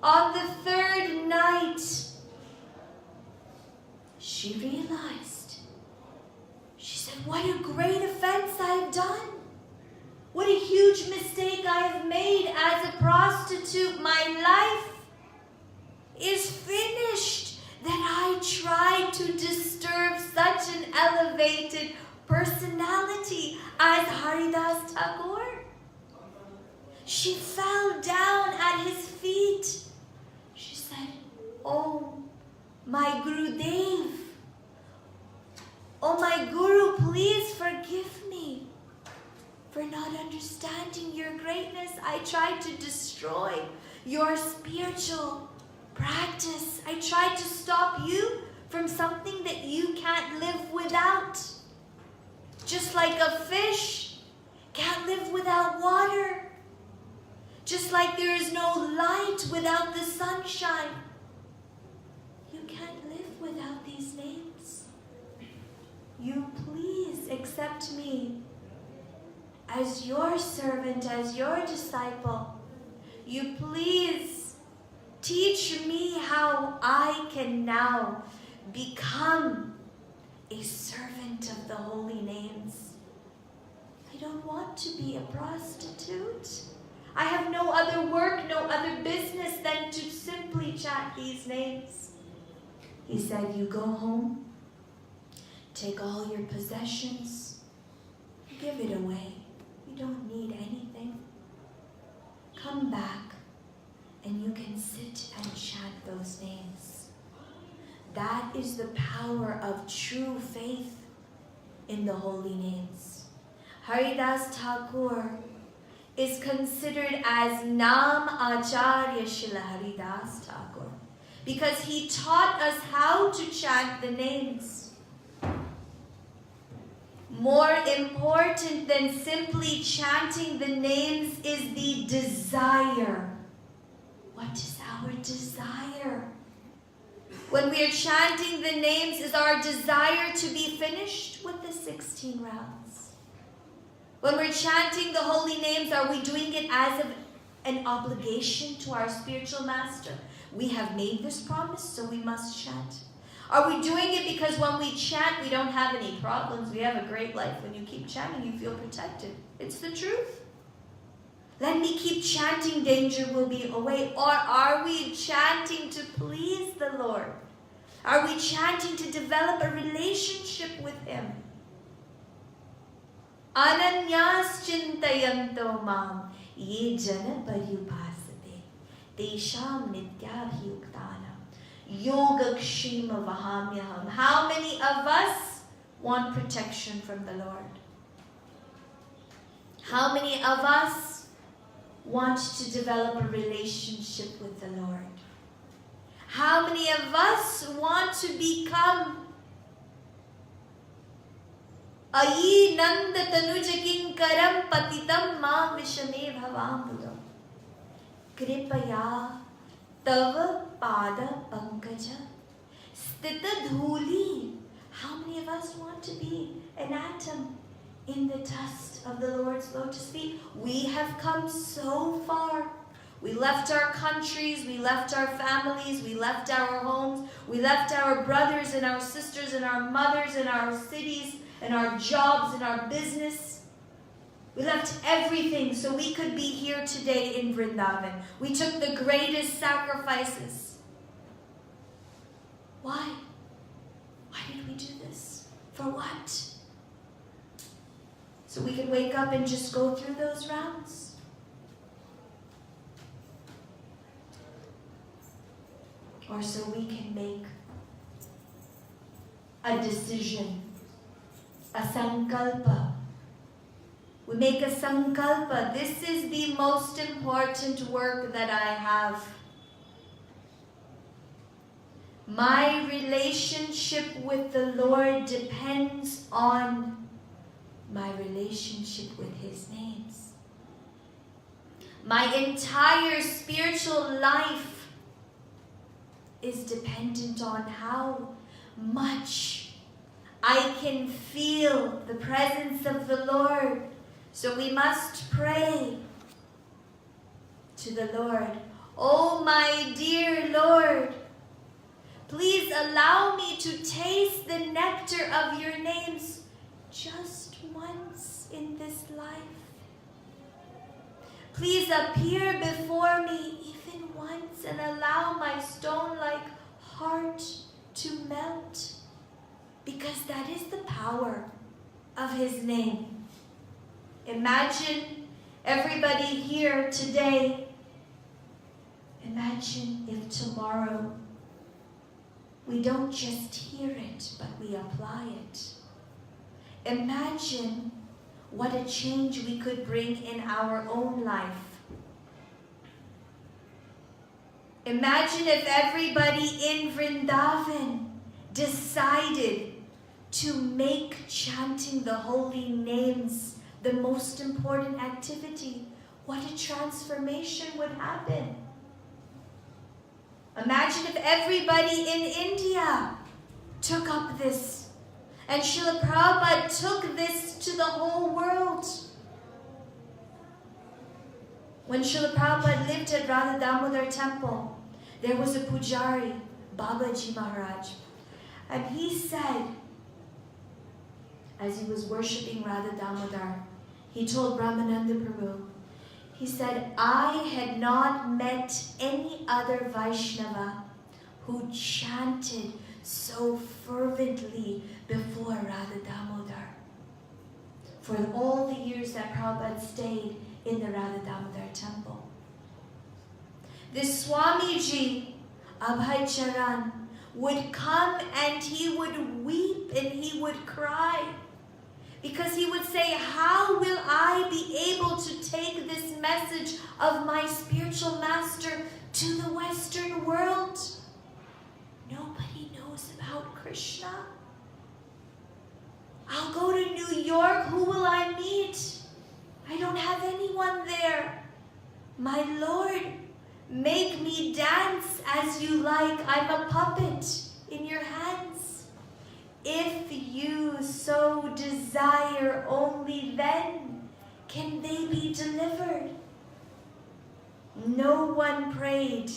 On the third night, she realized. She said, "What a great offense I have done. What a huge mistake I have made as a prostitute. My life is finished that I tried to disturb such an elevated personality as Haridas Thakur." She fell down at his feet. She said, "Oh, my Gurudev, oh my Guru, please forgive me for not understanding your greatness. I tried to destroy your spiritual practice. I tried to stop you from something that you can't live without. Just like a fish can't live without water. Just like there is no light without the sunshine. You can't live without these names. You please accept me as your servant, as your disciple. You please teach me how I can now become a servant of the holy names. I don't want to be a prostitute. I have no other work, no other business than to simply chant these names." He said, "You go home, take all your possessions, give it away. You don't need anything. come back and you can sit and chant those names. That is the power of true faith in the holy names. Haridas Thakur is considered as Nam Acharya Srila Haridas Thakur because he taught us how to chant the names. More important than simply chanting the names is the desire. What is our desire? When we are chanting the names, is our desire to be finished with the 16 rounds? When we're chanting the holy names, are we doing it as an obligation to our spiritual master? We have made this promise, so we must chant. Are we doing it because when we chant, we don't have any problems? We have a great life. When you keep chanting, you feel protected. It's the truth. Let me keep chanting, danger will be away. Or are we chanting to please the Lord? Are we chanting to develop a relationship with Him? Ananyas chintayanto mam ye jana paryupasate tesham nityabhyuktana yogakshema vahamyaham. How many of us want protection from the Lord? How many of us want to develop a relationship with the Lord? How many of us want to become Ayi nanda tanuja kinkaram patitam ma vishame bhavambudam kripaya tava pada pankaja stita dhuli. How many of us want to be an atom in the dust of the Lord's lotus feet? We have come so far. We left our countries, we left our families, we left our homes, we left our brothers and our sisters and our mothers and our cities and our jobs and our business. We left everything so we could be here today in Vrindavan. We took the greatest sacrifices. Why? Why did we do this? For what? So we can wake up and just go through those rounds? Or so we can make a decision, a sankalpa. We make a sankalpa. This is the most important work that I have. My relationship with the Lord depends on my relationship with His names. My entire spiritual life is dependent on how much I can feel the presence of the Lord. So we must pray to the Lord. Oh my dear Lord, please allow me to taste the nectar of your names just once in this life. Please appear before me even once and allow my stone-like heart to melt, because that is the power of His name. Imagine everybody here today. Imagine if tomorrow we don't just hear it, but we apply it. Imagine what a change we could bring in our own life. Imagine if everybody in Vrindavan decided to make chanting the holy names the most important activity. What a transformation would happen. Imagine if everybody in India took up this, and Srila Prabhupada took this to the whole world. When Srila Prabhupada lived at Radha Damodar temple, there was a pujari, Babaji Maharaj, and he said, as he was worshipping Radha Damodar, he told Brahmananda Prabhu, he said, I had not met any other Vaishnava who chanted so fervently before Radha Damodar. For all the years that Prabhupada stayed in the Radha Damodar temple. this Swamiji, Abhay Charan, would come and he would weep and he would cry. Because he would say, how will I be able to take this message of my spiritual master to the Western world? Nobody knows about Krishna. I'll go to New York. Who will I meet? I don't have anyone there. My Lord, make me dance as you like. I'm a puppet in your hands. If you so desire, only then can they be delivered. No one prayed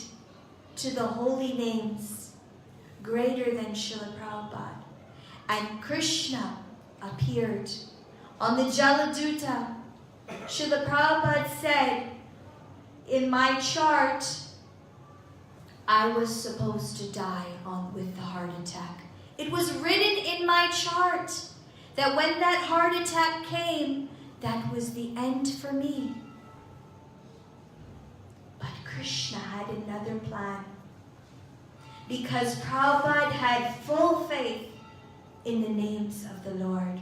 to the holy names greater than Srila Prabhupada. And Krishna appeared on the Jaladuta. Srila Prabhupada said, in my chart, I was supposed to die with the heart attack. It was written in my chart that when that heart attack came, that was the end for me. But Krishna had another plan. Because Prabhupada had full faith in the names of the Lord.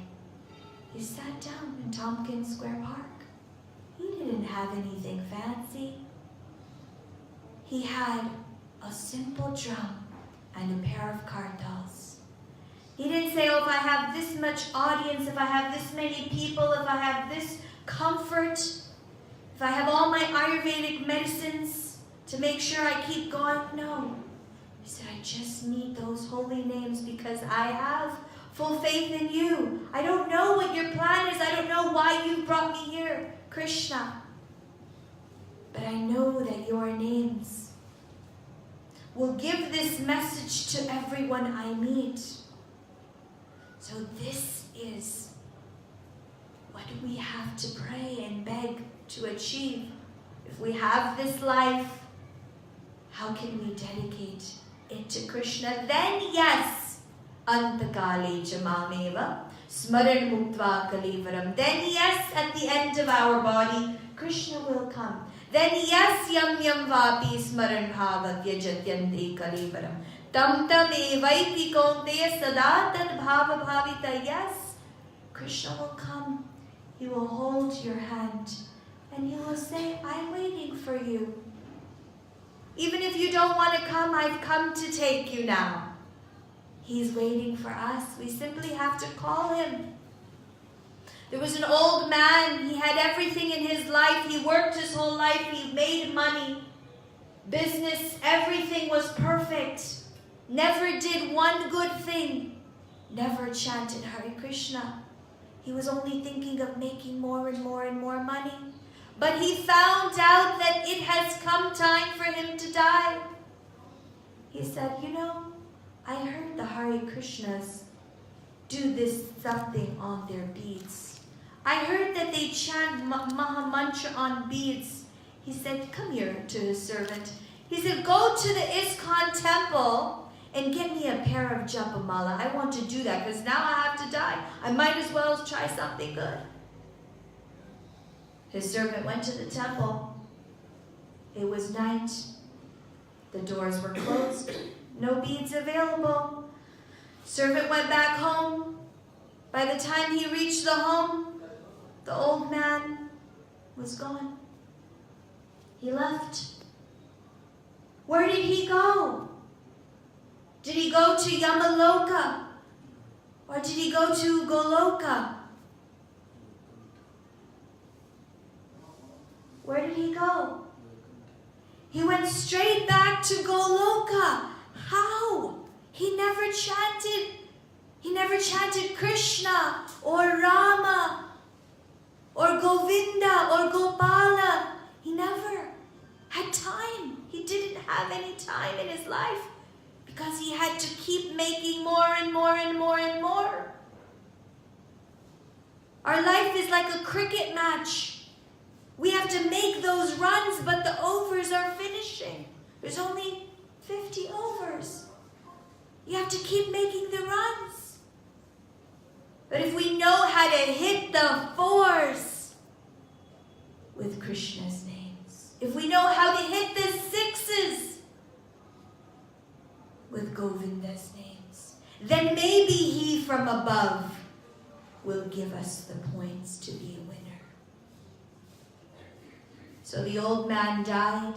He sat down in Tompkins Square Park. He didn't have anything fancy. He had a simple drum and a pair of kartals. He didn't say, oh, if I have this much audience, if I have this many people, if I have this comfort, if I have all my Ayurvedic medicines to make sure I keep going. No. He said, I just need those holy names because I have full faith in you. I don't know what your plan is. I don't know why you brought me here, Krishna. But I know that your names will give this message to everyone I meet. So this is what we have to pray and beg to achieve. If we have this life, how can we dedicate it to Krishna? Then yes, antakale jamameva smaran muktva kalivaram. Then yes, at the end of our body, Krishna will come. Then yes, yam yam vapi smaran bhava vyajatyante kalivaram. Tam tam evaiti kaunteya sada tad bhava bhavita. Yes, Krishna will come. He will hold your hand and he will say, I'm waiting for you. Even if you don't want to come, I've come to take you now. He's waiting for us. We simply have to call him. There was an old man. He had everything in his life. He worked his whole life. He made money. Business, everything was perfect. Never did one good thing. Never chanted Hare Krishna. He was only thinking of making more and more and more money. But he found out that it has come time for him to die. He said, you know, I heard the Hare Krishnas do this something on their beads. I heard that they chant maha mantra on beads. He said, come here to his servant. He said, go to the ISKCON temple and get me a pair of japamala. I want to do that because now I have to die. I might as well try something good. His servant went to the temple. It was night. The doors were closed. No beads available. Servant went back home. By the time he reached the home, the old man was gone. He left. Where did he go? Did he go to Yamaloka? Or did he go to Goloka? Where did he go? He went straight back to Goloka. How? He never chanted Krishna or Rama or Govinda or Gopala. He never had time. He didn't have any time in his life because he had to keep making more and more and more and more. Our life is like a cricket match. We have to make those runs, but the overs are finishing. There's only 50 overs. You have to keep making the runs. But if we know how to hit the fours with Krishna's names, if we know how to hit the sixes with Govinda's names, then maybe he from above will give us the points to be a winner. So the old man died.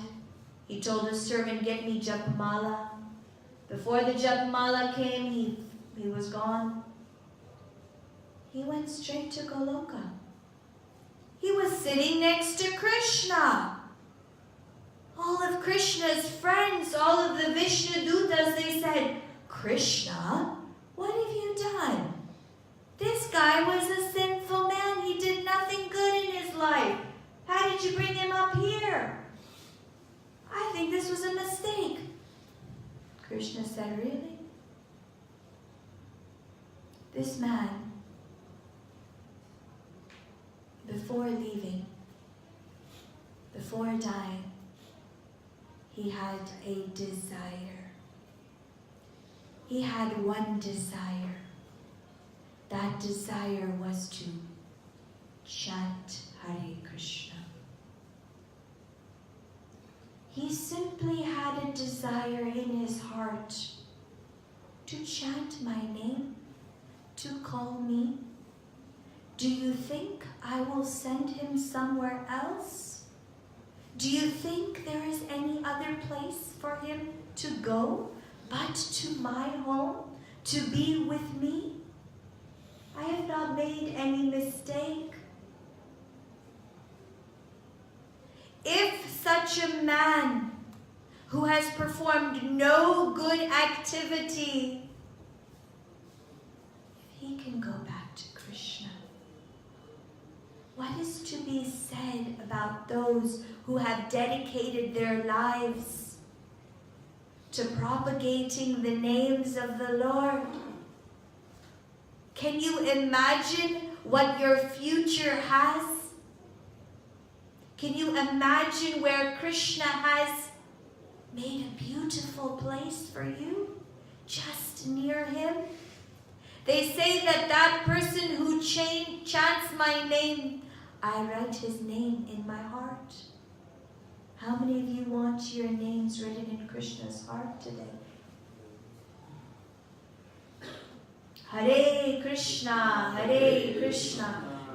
He told his servant, get me Japamala. Before the Japamala came, he was gone. He went straight to Goloka. He was sitting next to Krishna. All of Krishna's friends, all of the Vishnu Dutas, they said, Krishna, what have you done? This guy was a sinful man. He did nothing good in his life. How did you bring him up here? I think this was a mistake. Krishna said, really? This man, before leaving, before dying, he had a desire. He had one desire. That desire was to chant Hare Krishna. He simply had a desire in his heart to chant my name, to call me. Do you think I will send him somewhere else? Do you think there is any other place for him to go but to my home, to be with me? I have not made any mistake. If such a man who has performed no good activity, if he can go back to Krishna, what is to be said about those who have dedicated their lives to propagating the names of the Lord? Can you imagine what your future has? Can you imagine where Krishna has made a beautiful place for you, just near him? They say that that person who chants my name, I write his name in my heart. How many of you want your names written in Krishna's heart today? Hare Krishna,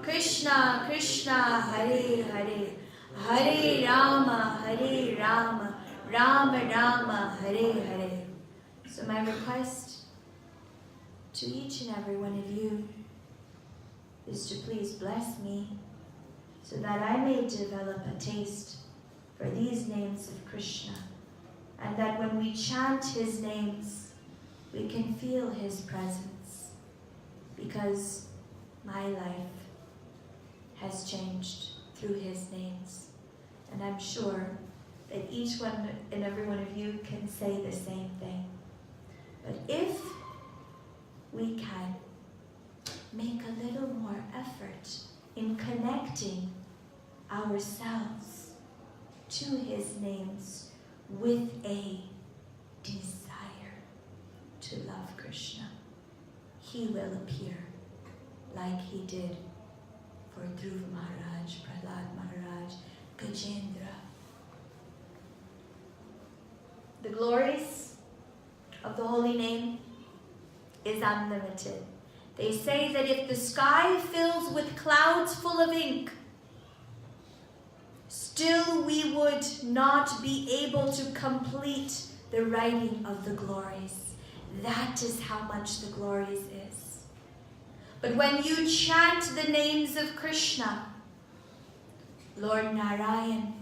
Krishna Krishna, Hare Hare, Hare Rama, Rama Rama, Hare Hare. So my request to each and every one of you is to please bless me so that I may develop a taste for these names of Krishna, and that when we chant his names, we can feel his presence, because my life has changed through his names. And I'm sure that each one and every one of you can say the same thing. But if we can make a little more effort in connecting ourselves to his names with a desire to love Krishna, he will appear like he did for Dhruva Maharaj, Prahlad Maharaj, Gajendra. The glories of the holy name is unlimited. They say that if the sky fills with clouds full of ink, still we would not be able to complete the writing of the glories. That is how much the glories is. But when you chant the names of Krishna, Lord Narayan,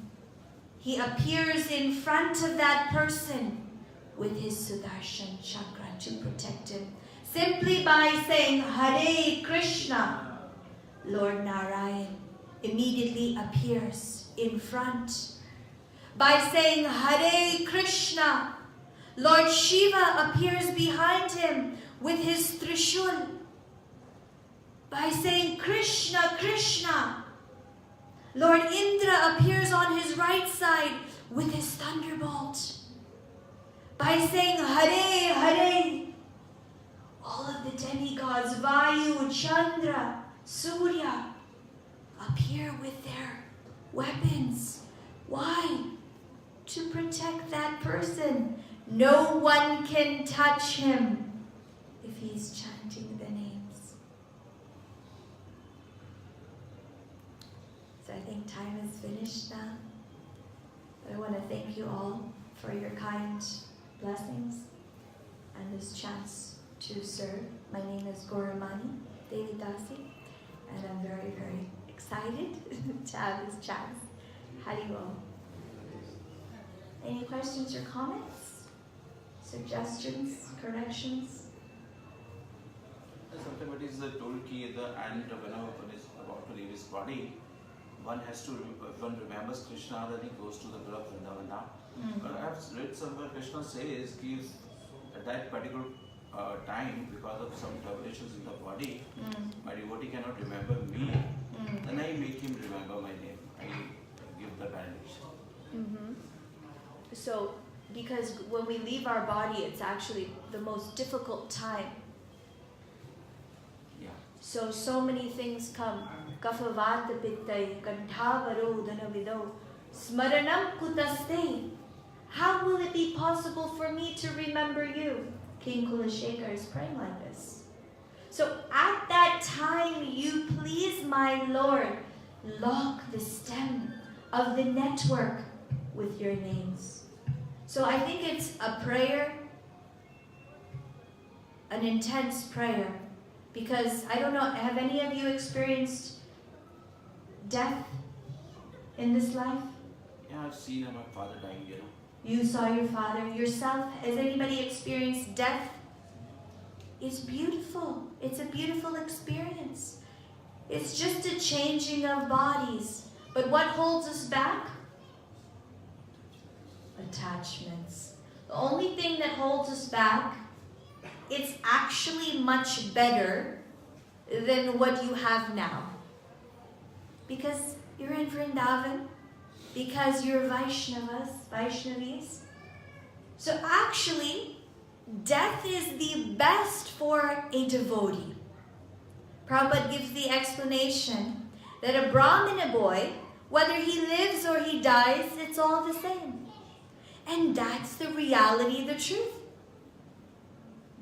he appears in front of that person with his Sudarshan chakra to protect him. Simply by saying Hare Krishna, Lord Narayan immediately appears in front. By saying Hare Krishna, Lord Shiva appears behind him with his Trishul. By saying Krishna, Krishna, Lord Indra appears on his right side with his thunderbolt. By saying Hare, Hare, all of the demigods, Vayu, Chandra, Surya, appear with their weapons. Why? To protect that person. No one can touch him if he's chanting the names. So I think time is finished now. But I want to thank you all for your kind blessings and this chance to serve. My name is Gaura Devi, and I'm very, very excited to have this chance. Hare. Any questions or comments? Suggestions? Corrections? Sometimes it is told that at the end, whenever one is about to leave his body, one has to, if one remembers Krishna, then he goes to the Lord Krishna. But I have read somewhere Krishna says that at that particular time, because of some turbulences in the body, my devotee cannot remember me, then I make him remember my name. I give the benediction. So, because when we leave our body, it's actually the most difficult time. Yeah. So many things come. Kafavata pittai, kanthavaro dhanavido, smaranam kutaste. How will it be possible for me to remember you? King Kulashekar is praying like this. So at that time, you please, my Lord, lock the stem of the network with your names. So I think it's a prayer, an intense prayer, because I don't know, have any of you experienced death in this life? Yeah, I've seen my father dying, You saw your father yourself. Has anybody experienced death? It's beautiful. It's a beautiful experience. It's just a changing of bodies. But what holds us back? Attachments. The only thing that holds us back, it's actually much better than what you have now. Because you're in Vrindavan, because you're Vaishnavis. So actually, death is the best for a devotee. Prabhupada gives the explanation that a Brahmana boy, whether he lives or he dies, it's all the same. And that's the reality, the truth.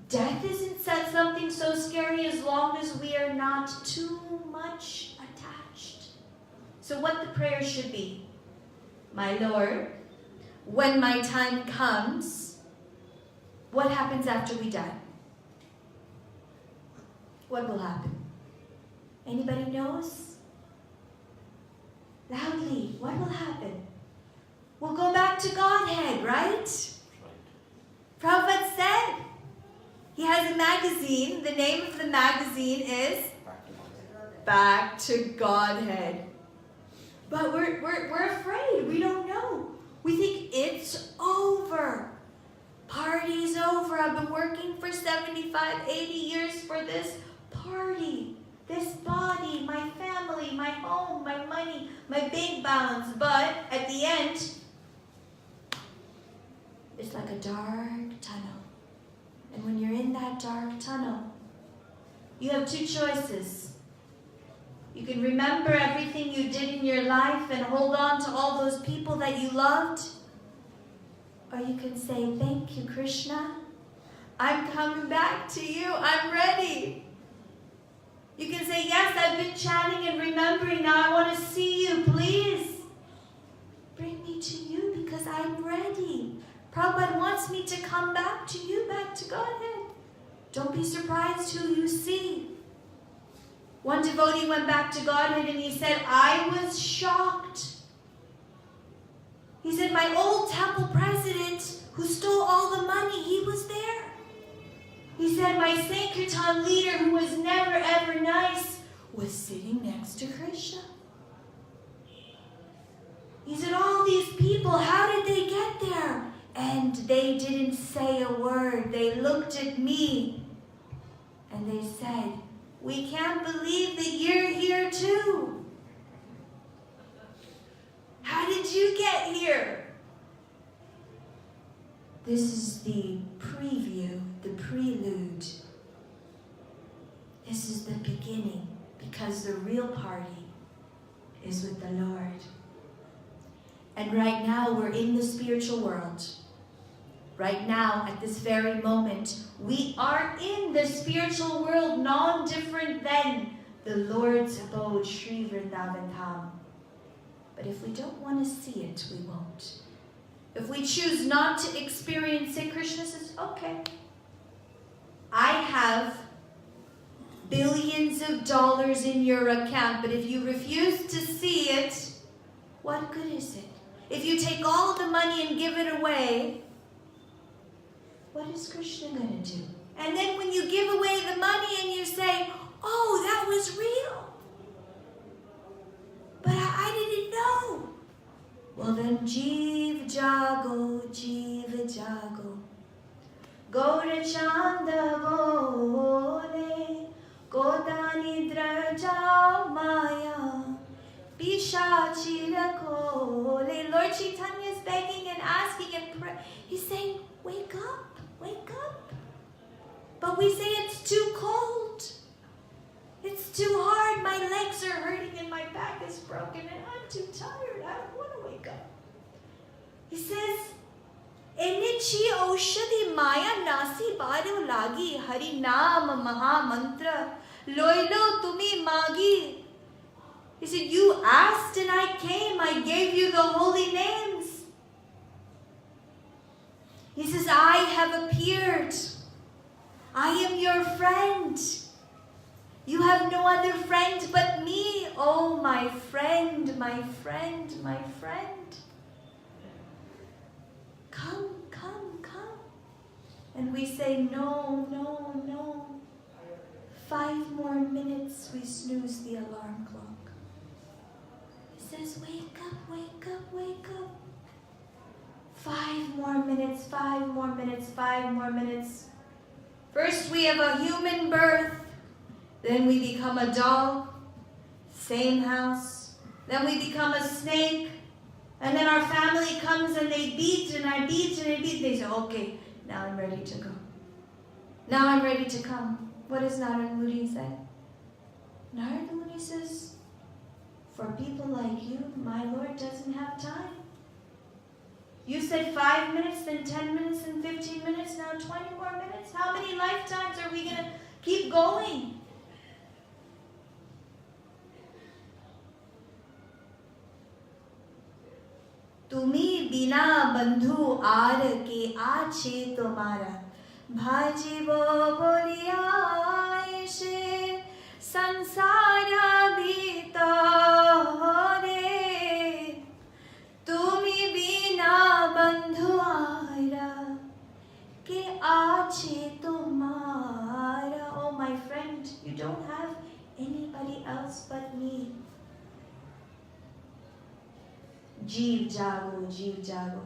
Death isn't something so scary as long as we are not too much attached. So what the prayer should be, my Lord, when my time comes, what happens after we die? What will happen? Anybody knows? Loudly, what will happen? We'll go back to Godhead, right? Prabhupada said, he has a magazine. The name of the magazine is Back to Godhead. But we're afraid. We don't know. We think it's over. Party's over. I've been working for 75, 80 years for this party. This body, my family, my home, my money, my bank balance. But at the end, it's like a dark tunnel. And when you're in that dark tunnel, you have two choices. You can remember everything you did in your life and hold on to all those people that you loved. Or you can say, thank you, Krishna. I'm coming back to you. I'm ready. You can say, yes, I've been chanting and remembering. Now I want to see you. Please bring me to you because I'm ready. Prabhupada wants me to come back to you, back to Godhead. Don't be surprised who you see. One devotee went back to Godhead and he said, I was shocked. He said, my old temple president who stole all the money, he was there. He said, my Sankirtan leader who was never ever nice was sitting next to Krishna. He said, all these people, how did they get there? And they didn't say a word. They looked at me and they said, we can't believe that you're here too. How did you get here? This is the preview, the prelude. This is the beginning, because the real party is with the Lord. And right now we're in the spiritual world. Right now, at this very moment, we are in the spiritual world, non-different than the Lord's abode, SHRI VRINDAVAN Dham. But if we don't want to see it, we won't. If we choose not to experience it, Krishna says, okay, I have billions of dollars in your account, but if you refuse to see it, what good is it? If you take all of the money and give it away, what is Krishna going to do? And then when you give away the money and you say, oh, that was real, but I didn't know. Well then, Jeev Jago, Jeev Jago. Gaura Chanda Bole, Kodani Draja Maya, Pishachi Rakole. Lord Chaitanya is begging and asking and praying. He's saying, wake up, wake up. But we say it's too cold. It's too hard. My legs are hurting and my back is broken and I'm too tired. I don't want to wake up. He says, Enichi Oshadi Maya Nasi Badu Lagi Hari Naam Maha Mantra Loilo Tumi Magi. He said, you asked and I came. I gave you the holy names. He says, I have appeared. I am your friend. You have no other friend but me. Oh, my friend, my friend, my friend. Come, come, come. And we say, no, no, no. 5 more minutes, we snooze the alarm clock. He says, wake up, wake up, wake up. 5 more minutes, 5 more minutes, 5 more minutes. First we have a human birth. Then we become a dog, same house. Then we become a snake. And then our family comes and they beat and I beat and I beat. They say, okay, now I'm ready to go. Now I'm ready to come. What does Narada Muni say? Narada Muni says, for people like you, my Lord doesn't have time. You said 5 minutes, then 10 minutes, then 15 minutes, now 20 more minutes. How many lifetimes are we going to keep going? तुम्ही बिना बंधु are के आछे तुम्हारा भाजीबो बोलिया ऐसे संसारा भीतरे तुम्ही बिना बंधु आर के आछे तुम्हारा. Oh my friend, you don't have anybody else but me. Jeev Jago, Jeev Jago.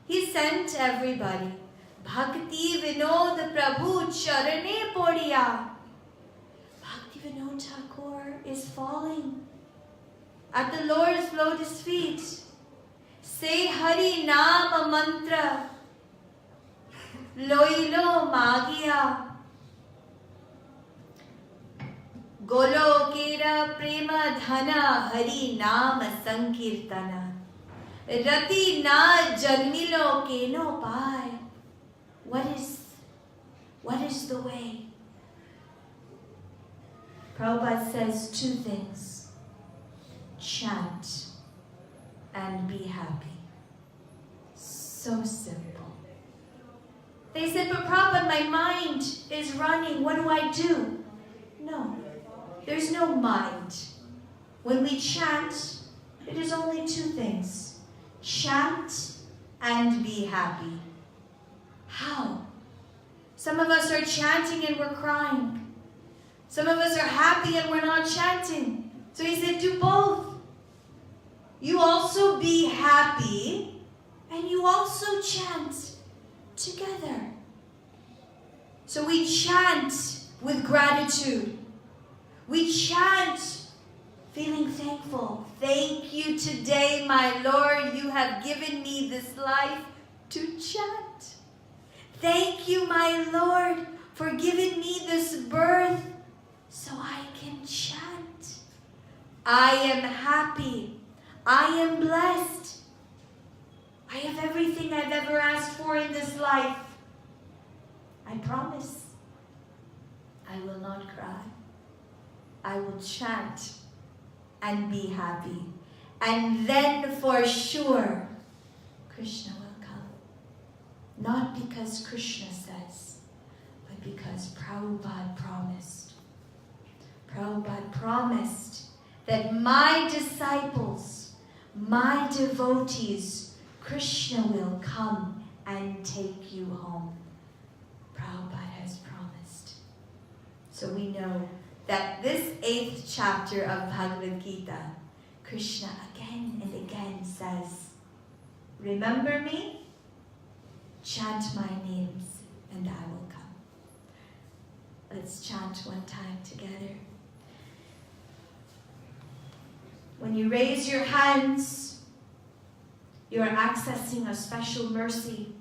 He sent everybody. Bhakti Vinod Prabhu Charane Podiya. Bhakti Vinod Thakur is falling at the Lord's lotus feet. Say Hari Naam Mantra. Loilo Magiya. Golo Kera Prema Dhana Hari Naam Sankirtana. Rati na janmilo ke no pai. What is the way? Prabhupada says 2 things. Chant and be happy. So simple. They said, but Prabhupada, my mind is running. What do I do? No, there's no mind. When we chant, it is only 2 things. Chant and be happy. How? Some of us are chanting and we're crying. Some of us are happy and we're not chanting. So he said, do both. You also be happy and you also chant together. So we chant with gratitude. We chant feeling thankful. Thank you today, my Lord. You have given me this life to chant. Thank you, my Lord, for giving me this birth so I can chant. I am happy. I am blessed. I have everything I've ever asked for in this life. I promise I will not cry. I will chant and be happy. And then for sure, Krishna will come. Not because Krishna says, but because Prabhupada promised. Prabhupada promised that my disciples, my devotees, Krishna will come and take you home. Prabhupada has promised. So we know that this 8th chapter of Bhagavad Gita, Krishna again and again says, remember me, chant my names, and I will come. Let's chant one time together. When you raise your hands, you are accessing a special mercy.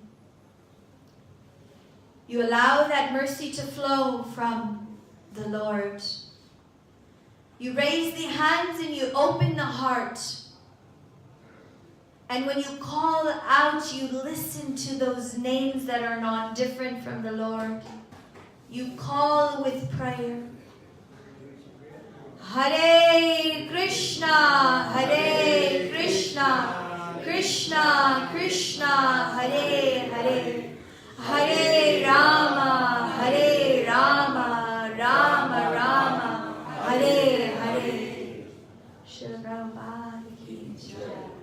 You allow that mercy to flow from the Lord. You raise the hands and you open the heart. And when you call out, you listen to those names that are not different from the Lord. You call with prayer. Hare Krishna, Hare Krishna, Krishna Krishna, Hare Hare, Hare Rama, Hare Rama, Rama Rama, Hare Hare. Srila Prabhupada ki jai.